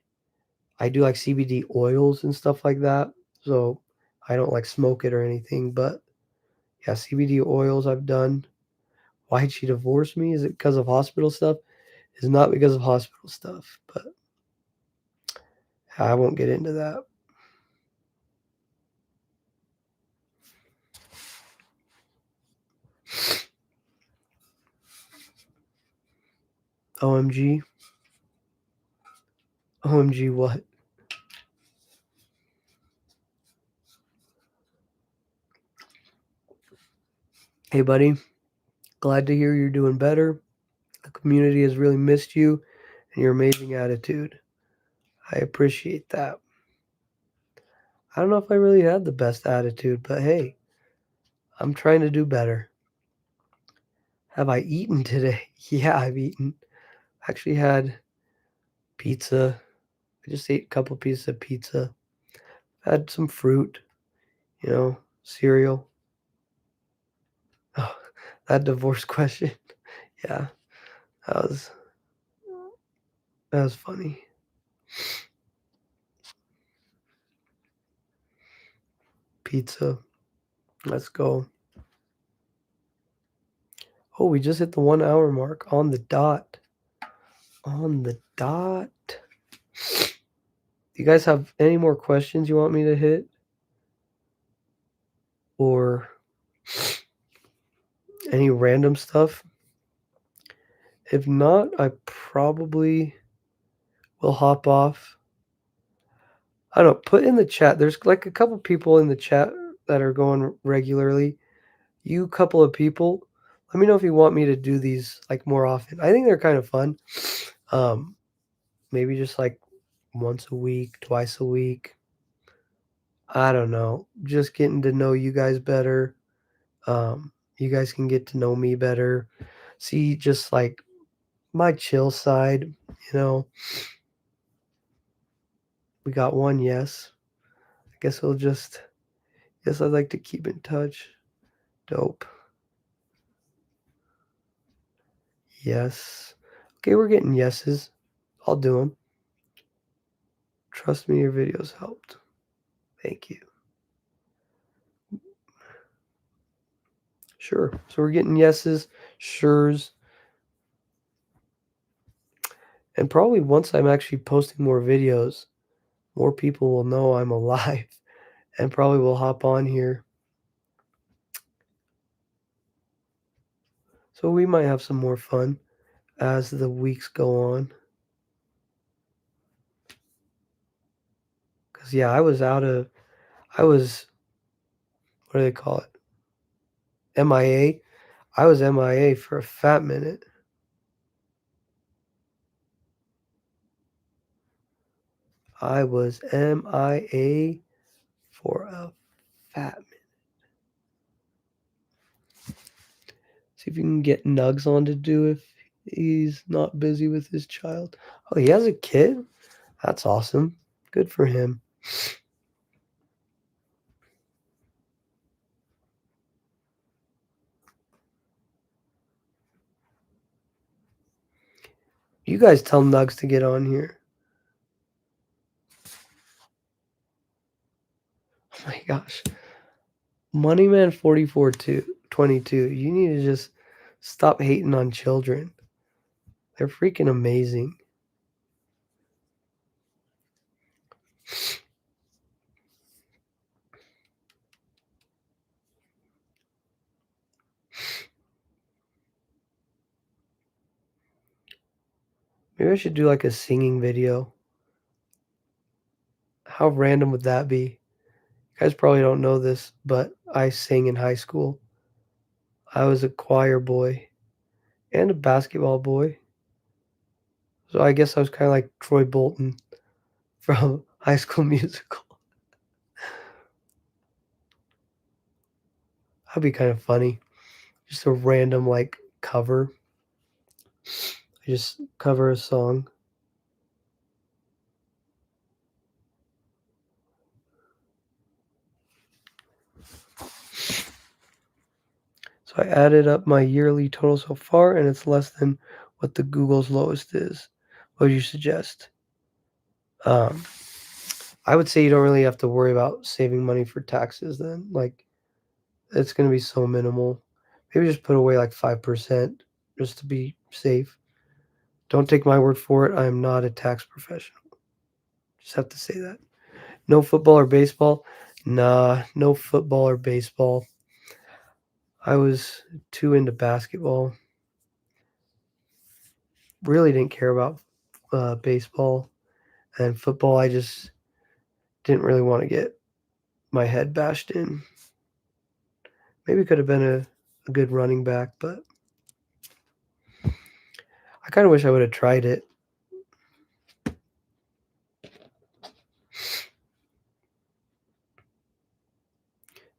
I do like CBD oils and stuff like that. So I don't like smoke it or anything, but yeah, CBD oils I've done. Why'd she divorce me? Is it because of hospital stuff? It's not because of hospital stuff, but I won't get into that. OMG. OMG what? Hey buddy, glad to hear you're doing better. The community has really missed you and your amazing attitude. I appreciate that. I don't know if I really had the best attitude, but hey, I'm trying to do better. Have I eaten today? Yeah, I've eaten. Actually had pizza. I just ate a couple pieces of pizza. Had some fruit, cereal. Oh, that divorce question. Yeah, that was that was funny. Pizza. Let's go. Oh, we just hit the 1 hour mark on the dot. On the dot. Do you guys have any more questions you want me to hit? Or any random stuff? If not, I probably will hop off. I don't know, put in the chat. There's like a couple people in the chat that are going regularly. You couple of people, Let me know if you want me to do these, like, more often. I think they're kind of fun. Um, maybe just, like, once a week, twice a week. I don't know. Just getting to know you guys better. You guys can get to know me better. See just, like, my chill side, you know? We got one yes. I guess we'll just yes, I'd like to keep in touch. Dope. Yes. Okay, we're getting yeses. I'll do them. Trust me, your videos helped. Thank you. Sure. So we're getting yeses, sures, and probably once I'm actually posting more videos, more people will know I'm alive and probably will hop on here. So we might have some more fun as the weeks go on. Because, yeah, I was, what do they call it? MIA. I was MIA for a fat minute. I was MIA for a fat minute. See if you can get Nugs on to do if he's not busy with his child. Oh, he has a kid? That's awesome. Good for him. You guys tell Nugs to get on here. Oh my gosh. Moneyman 4422. You need to just stop hating on children. They're freaking amazing. Maybe I should do like a singing video. How random would that be? You guys probably don't know this, but I sang in high school. I was a choir boy and a basketball boy. So I guess I was kind of like Troy Bolton from High School Musical. That'd be kind of funny. Just a random like cover. I just cover a song. So I added up my yearly total so far, and it's less than what the Google's lowest is. What would you suggest? I would say you don't really have to worry about saving money for taxes then. Like, it's going to be so minimal. Maybe just put away like 5% just to be safe. Don't take my word for it. I am not a tax professional. Just have to say that. No football or baseball? Nah, no football or baseball. I was too into basketball. Really didn't care about baseball and football. I just didn't really want to get my head bashed in. Maybe could have been a good running back, but I kind of wish I would have tried it.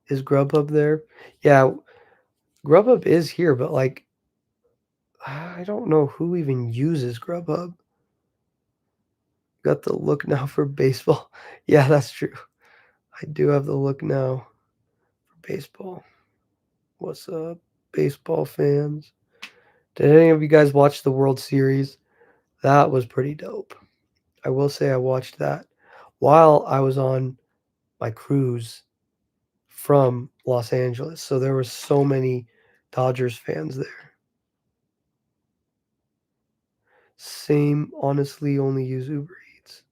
Is Grubhub there? Yeah, Grubhub is here, but like, I don't know who even uses Grubhub. Got the look now for baseball. Yeah, that's true. I do have the look now for baseball. What's up, baseball fans? Did any of you guys watch the World Series? That was pretty dope. I will say I watched that while I was on my cruise from Los Angeles. So there were so many Dodgers fans there. Same, honestly, only use Uber Eats.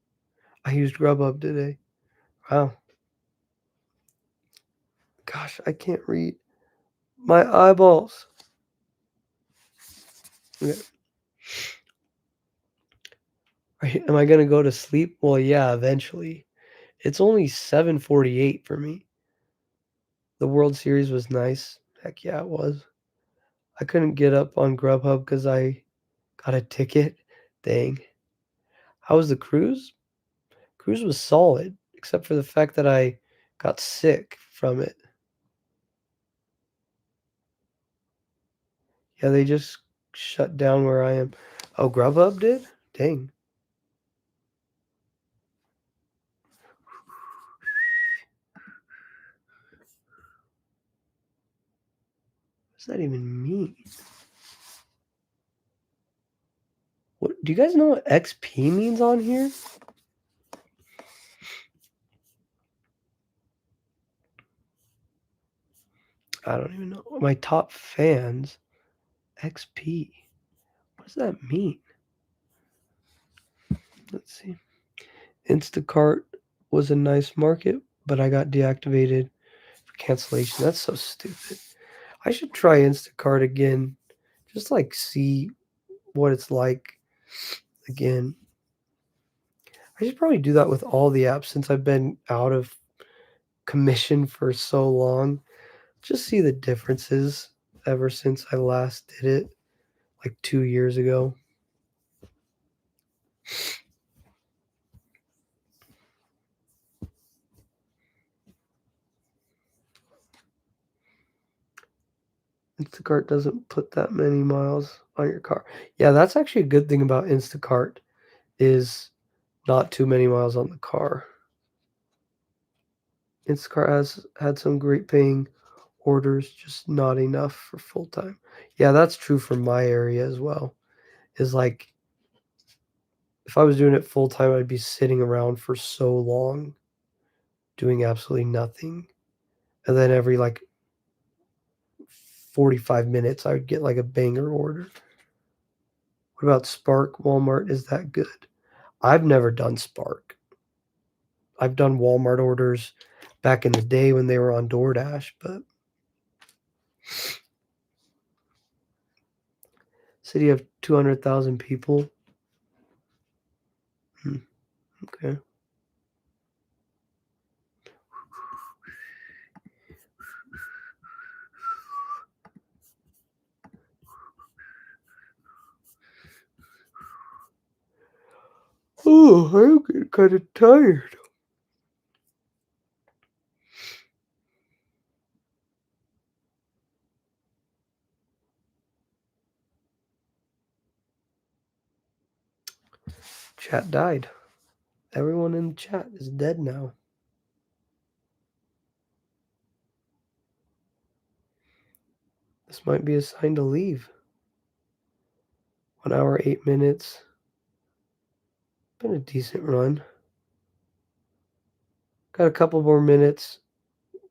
I used Grubhub today. Wow. Gosh, I can't read. My eyeballs. Okay. Am I gonna go to sleep? Well, yeah, eventually. It's only 7:48 for me. The World Series was nice. Heck yeah, it was. I couldn't get up on Grubhub because I got a ticket. Dang. How was the cruise? Cruise was solid, except for the fact that I got sick from it. Yeah, they just shut down where I am. Oh, Grubhub did? Dang. What does that even mean? What do you guys know what XP means on here? I don't even know. My top fans, XP. What does that mean? Let's see. Instacart was a nice market, but I got deactivated for cancellation. That's so stupid. I should try Instacart again. Just like see what it's like again. I should probably do that with all the apps since I've been out of commission for so long. Just see the differences ever since I last did it, like 2 years ago. Instacart doesn't put that many miles on your car. Yeah, that's actually a good thing about Instacart is not too many miles on the car. Instacart has had some great paying orders, just not enough for full time. Yeah, that's true for my area as well. Is like if I was doing it full time, I'd be sitting around for so long doing absolutely nothing. And then every like 45 minutes, I would get like a banger order. What about Spark? Walmart, is that good? I've never done Spark. I've done Walmart orders back in the day when they were on DoorDash, but city of 200,000 people. Okay. Oh, I'm getting kind of tired. Chat died. Everyone in the chat is dead now. This might be a sign to leave. 1 hour, 8 minutes. Been a decent run. Got a couple more minutes.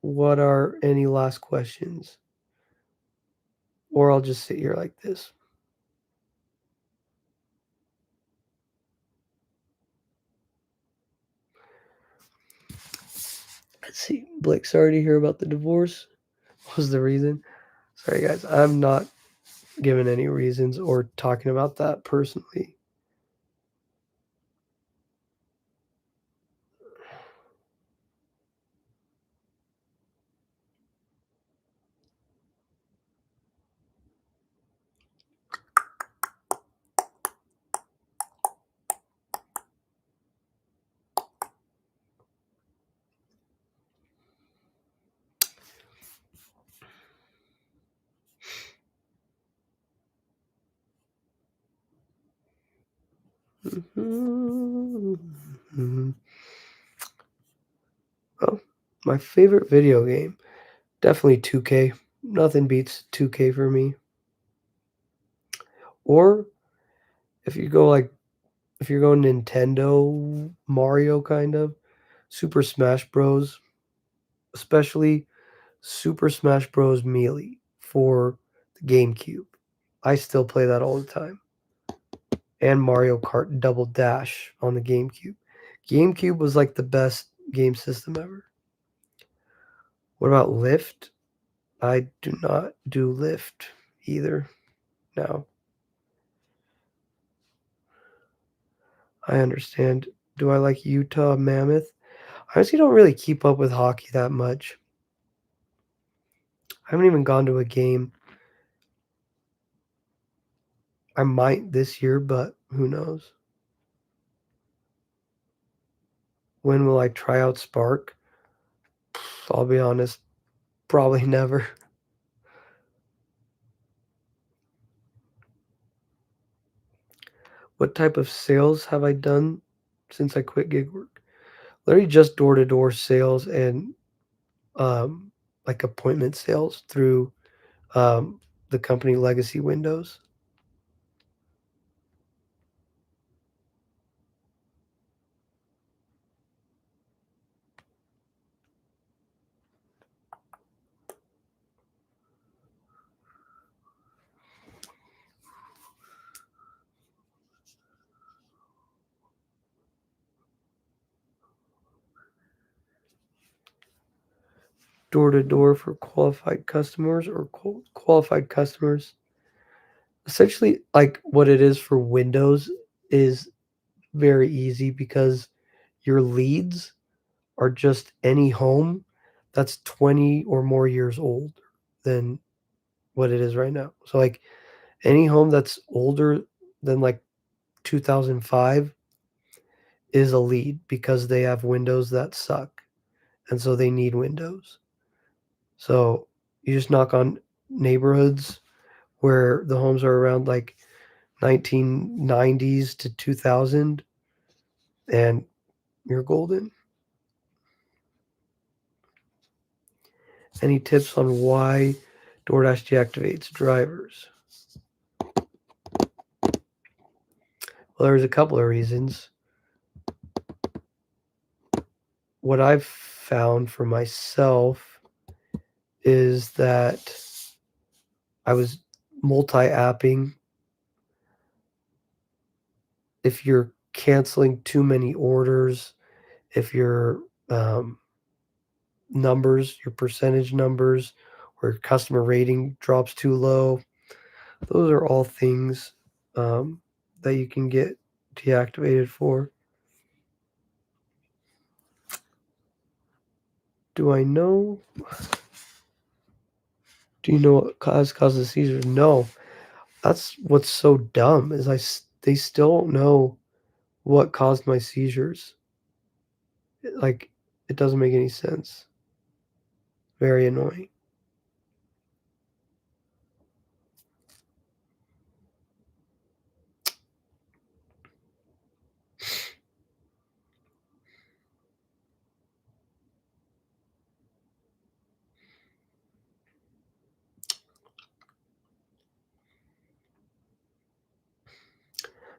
What are any last questions? Or I'll just sit here like this. Let's see. Blake, sorry to hear about the divorce. What was the reason? Sorry, guys. I'm not giving any reasons or talking about that personally. Well, my favorite video game, definitely 2K. Nothing beats 2K for me. Or if you go like, if you're going Nintendo, Mario kind of, Super Smash Bros. Especially Super Smash Bros. Melee for the GameCube. I still play that all the time. And Mario Kart Double Dash on the GameCube. GameCube was like the best game system ever. What about Lift? I do not do Lift either now. I understand. Do I like Utah Mammoth? I honestly don't really keep up with hockey that much. I haven't even gone to a game I might this year, but who knows? When will I try out Spark? I'll be honest, probably never. What type of sales have I done since I quit gig work? Literally just door-to-door sales and um, like appointment sales through the company legacy windows. Door-to-door for qualified customers or qualified customers. Essentially, like what it is for Windows is very easy because your leads are just any home that's 20 or more years old than what it is right now. So like any home that's older than like 2005 is a lead because they have windows that suck. And so they need windows. So you just knock on neighborhoods where the homes are around like 1990s to 2000 and you're golden. Any tips on why DoorDash deactivates drivers? Well, there's a couple of reasons. What I've found for myself is that I was multi-apping. If you're canceling too many orders, if your numbers, your percentage numbers, or your customer rating drops too low, those are all things that you can get deactivated for. Do I know? Do you know what causes seizures? No. That's what's so dumb is they still don't know what caused my seizures. Like it doesn't make any sense. Very annoying.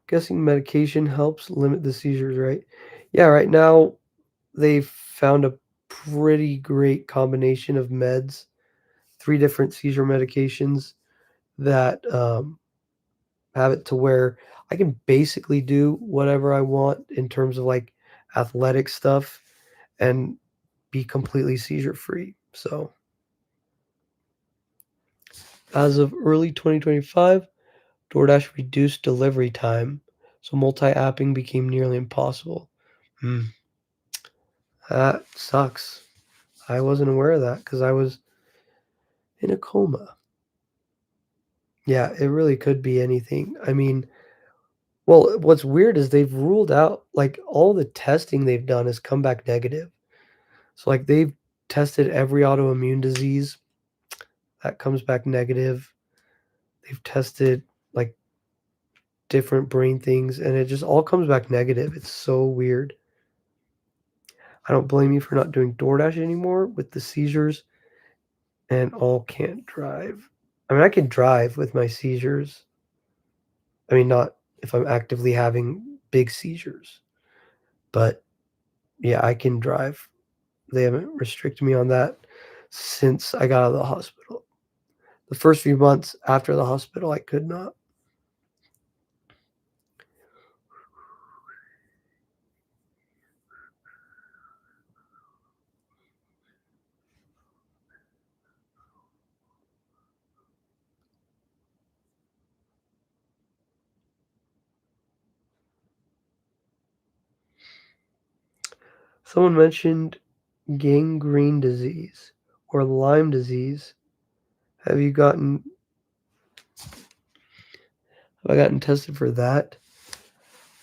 Guessing medication helps limit the seizures, right? Yeah, right now they've found a pretty great combination of meds, 3 different seizure medications that have it to where I can basically do whatever I want in terms of like athletic stuff and be completely seizure free. So, as of early 2025, DoorDash reduced delivery time, so multi-apping became nearly impossible. Hmm, that sucks. I wasn't aware of that because I was in a coma. Yeah, it really could be anything. I mean, well, what's weird is they've ruled out like all the testing they've done has come back negative. So like they've tested every autoimmune disease that comes back negative. They've tested like different brain things and it just all comes back negative. It's so weird. I don't blame you for not doing DoorDash anymore with the seizures and all can't drive. I mean, I can drive with my seizures. I mean, not if I'm actively having big seizures, but yeah, I can drive. They haven't restricted me on that since I got out of the hospital. The first few months after the hospital, I could not. Someone mentioned gangrene disease or Lyme disease. Have you gotten Have I gotten tested for that?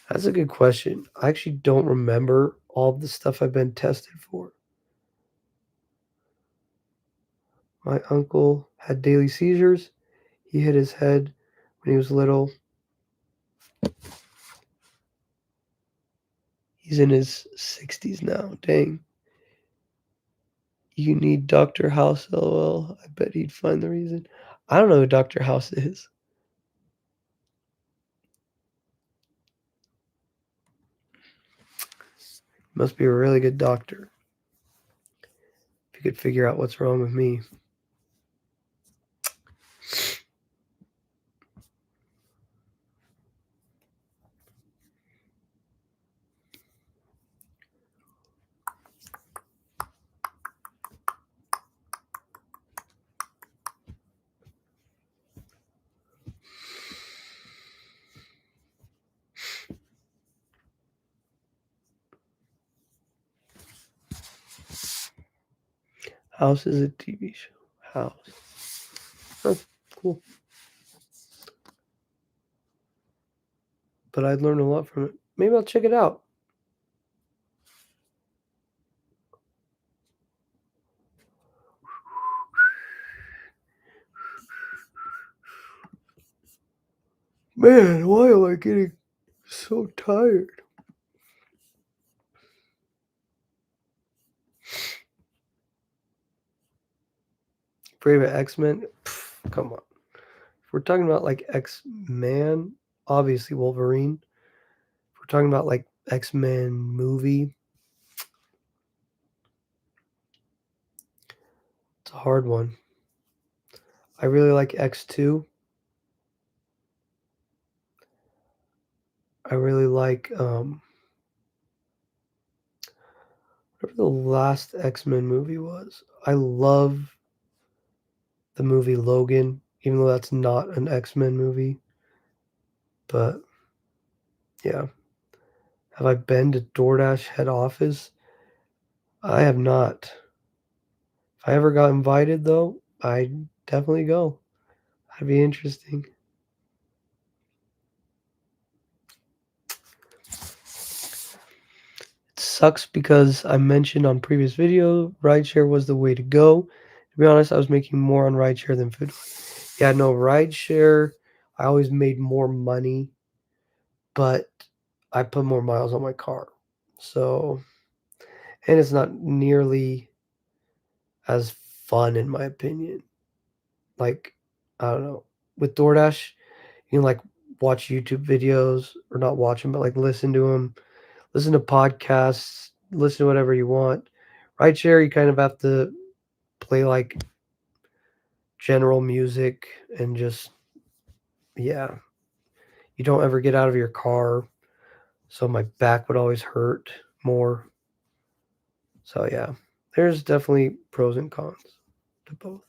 That's a good question. I actually don't remember all of the stuff I've been tested for. My uncle had daily seizures. He hit his head when he was little. He's in his 60s now. Dang. You need Dr. House, lol. I bet he'd find the reason. I don't know who Dr. House is. Must be a really good doctor. If you could figure out what's wrong with me. House is a TV show. House. Oh, cool. But I'd learn a lot from it. Maybe I'll check it out. Man, why am I getting so tired? Favorite X-Men? Come on. If we're talking about like X-Man, obviously Wolverine. If we're talking about like X-Men movie, it's a hard one. I really like X2. I really like whatever the last X-Men movie was. I love the movie Logan, even though that's not an X-Men movie. But yeah. Have I been to DoorDash head office? I have not. If I ever got invited though, I'd definitely go. That'd be interesting. It sucks because I mentioned on previous video, rideshare was the way to go. To be honest, I was making more on rideshare than food. Yeah, no, rideshare, I always made more money, but I put more miles on my car. So, and it's not nearly as fun in my opinion. Like, I don't know. With DoorDash, you can like watch YouTube videos or not watch them, but like listen to them, listen to podcasts, listen to whatever you want. Rideshare, you kind of have to play like general music and just, yeah, you don't ever get out of your car. So my back would always hurt more. So yeah, there's definitely pros and cons to both.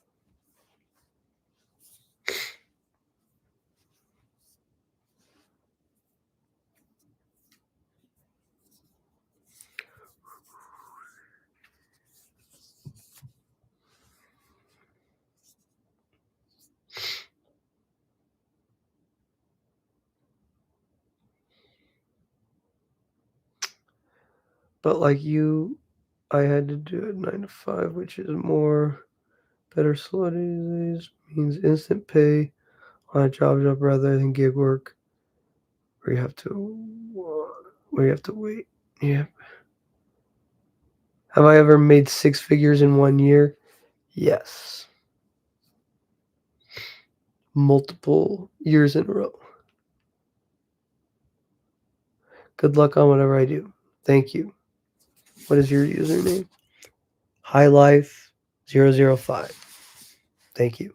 But like you, I had to do it 9 to 5, which is more better slow days means instant pay on a job rather than gig work where you have to wait. Yeah. Have I ever made 6 figures in 1 year? Yes. Multiple years in a row. Good luck on whatever I do. Thank you. What is your username? HighLife005. Thank you.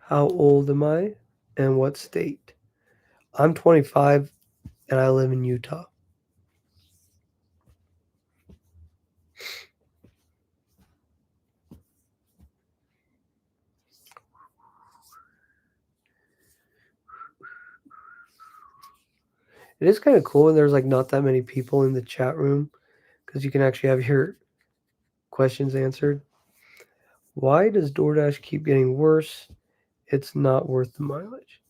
How old am I and what state? I'm 25 and I live in Utah. It is kind of cool when there's like not that many people in the chat room because you can actually have your questions answered. Why does DoorDash keep getting worse? It's not worth the mileage.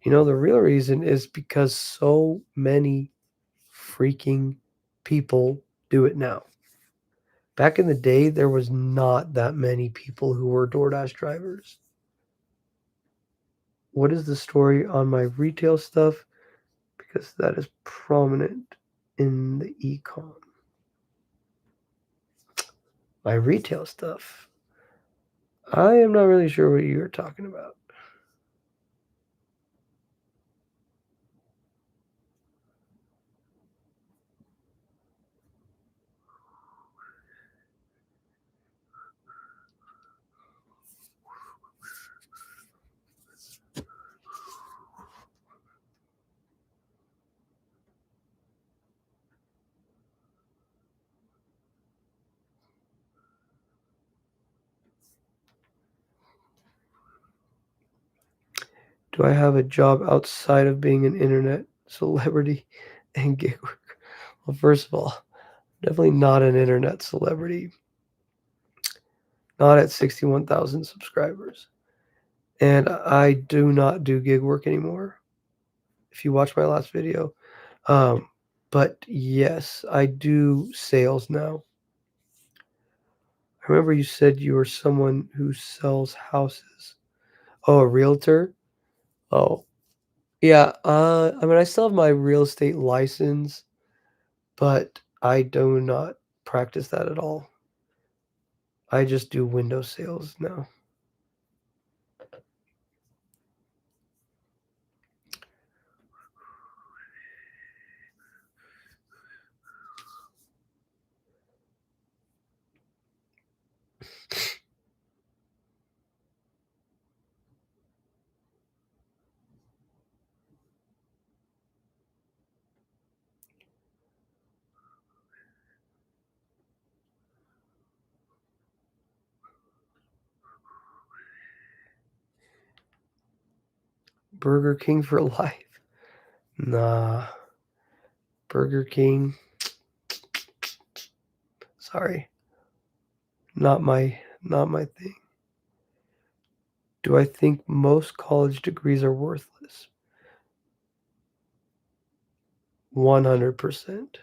The real reason is because so many freaking people do it now. Back in the day, there was not that many people who were DoorDash drivers. What is the story on my retail stuff? Because that is prominent in the econ. My retail stuff. I am not really sure what you're talking about. Do I have a job outside of being an internet celebrity and gig worker? Well, first of all, definitely not an internet celebrity. Not at 61,000 subscribers. And I do not do gig work anymore. If you watch my last video. But yes, I do sales now. I remember you said you were someone who sells houses. Oh, a realtor? Oh, yeah. I mean, I still have my real estate license, but I do not practice that at all. I just do window sales now. Burger King for life? Nah. Burger King. Sorry. Not my thing. Do I think most college degrees are worthless? 100%.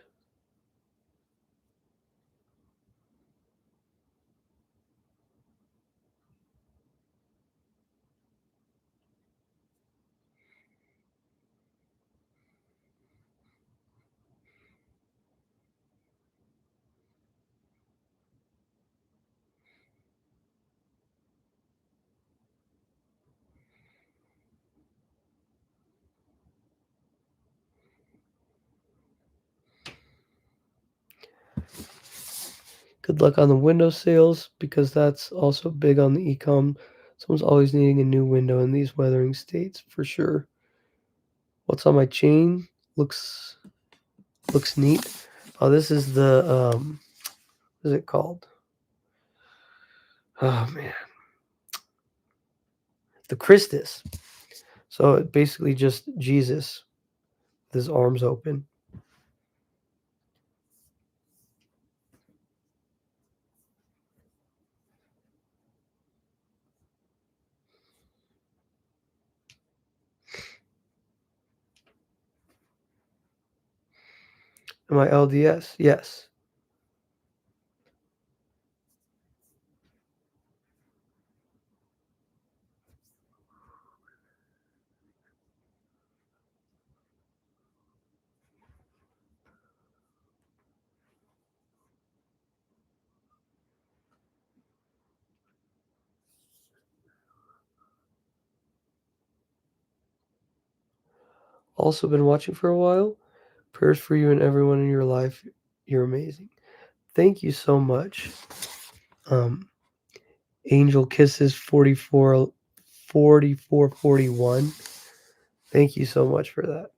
Good luck on the window sales because that's also big on the ecom. Someone's always needing a new window in these weathering states for sure. What's on my chain? Looks neat. Oh, this is the what is it called? Oh man, the Christus. So it basically just Jesus with his arms open. Am I LDS? Yes. Also been watching for a while. Prayers for you and everyone in your life. You're amazing. Thank you so much. Angel Kisses 4441. Thank you so much for that.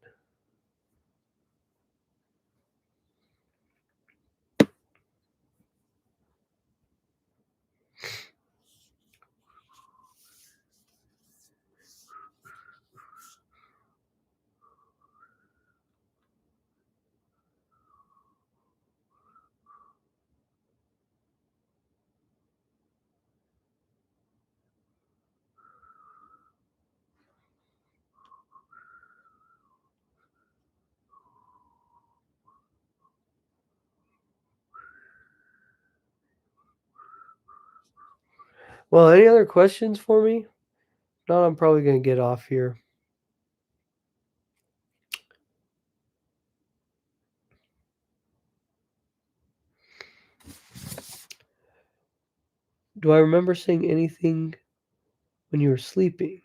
Well, any other questions for me? No, I'm probably going to get off here. Do I remember saying anything when you were sleeping?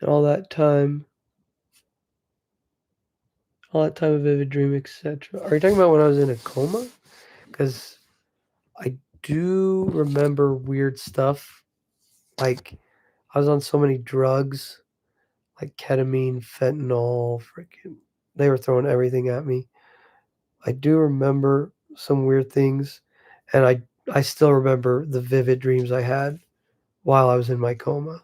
And all that time of vivid dream, etc. Are you talking about when I was in a coma? Because I do remember weird stuff. Like, I was on so many drugs, like ketamine, fentanyl, freaking. They were throwing everything at me. I do remember some weird things, and I still remember the vivid dreams I had while I was in my coma.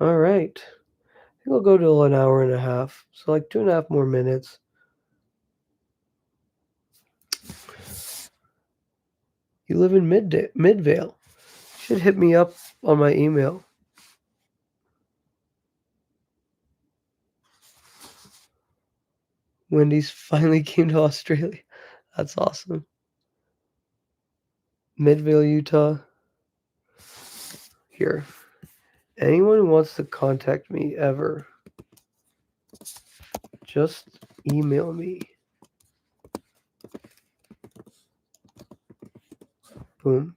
All right. I think we'll go to an hour and a half. So like 2.5 more minutes. You live in Midvale. You should hit me up on my email. Wendy's finally came to Australia. That's awesome. Midvale, Utah. Here. Anyone who wants to contact me ever, just email me. Boom.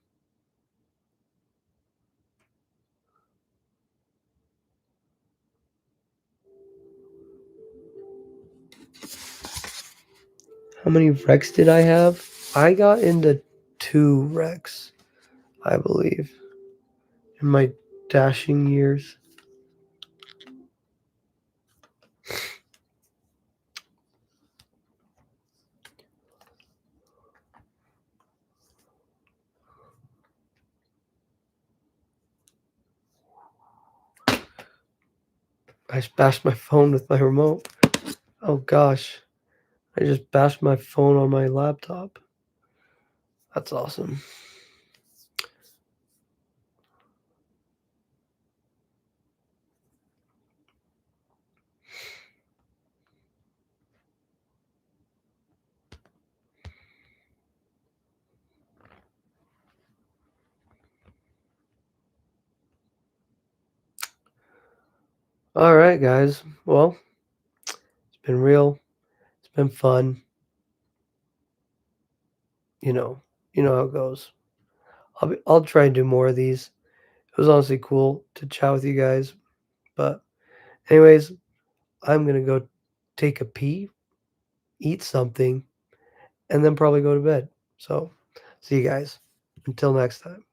How many wrecks did I have? I got into 2 wrecks, I believe, in my dashing years. I just bashed my phone with my remote. Oh gosh. I just bashed my phone on my laptop. That's awesome. All right, guys. Well, it's been real. It's been fun. You know how it goes. I'll try and do more of these. It was honestly cool to chat with you guys. But anyways, I'm gonna go take a pee, eat something, and then probably go to bed. So see you guys. Until next time.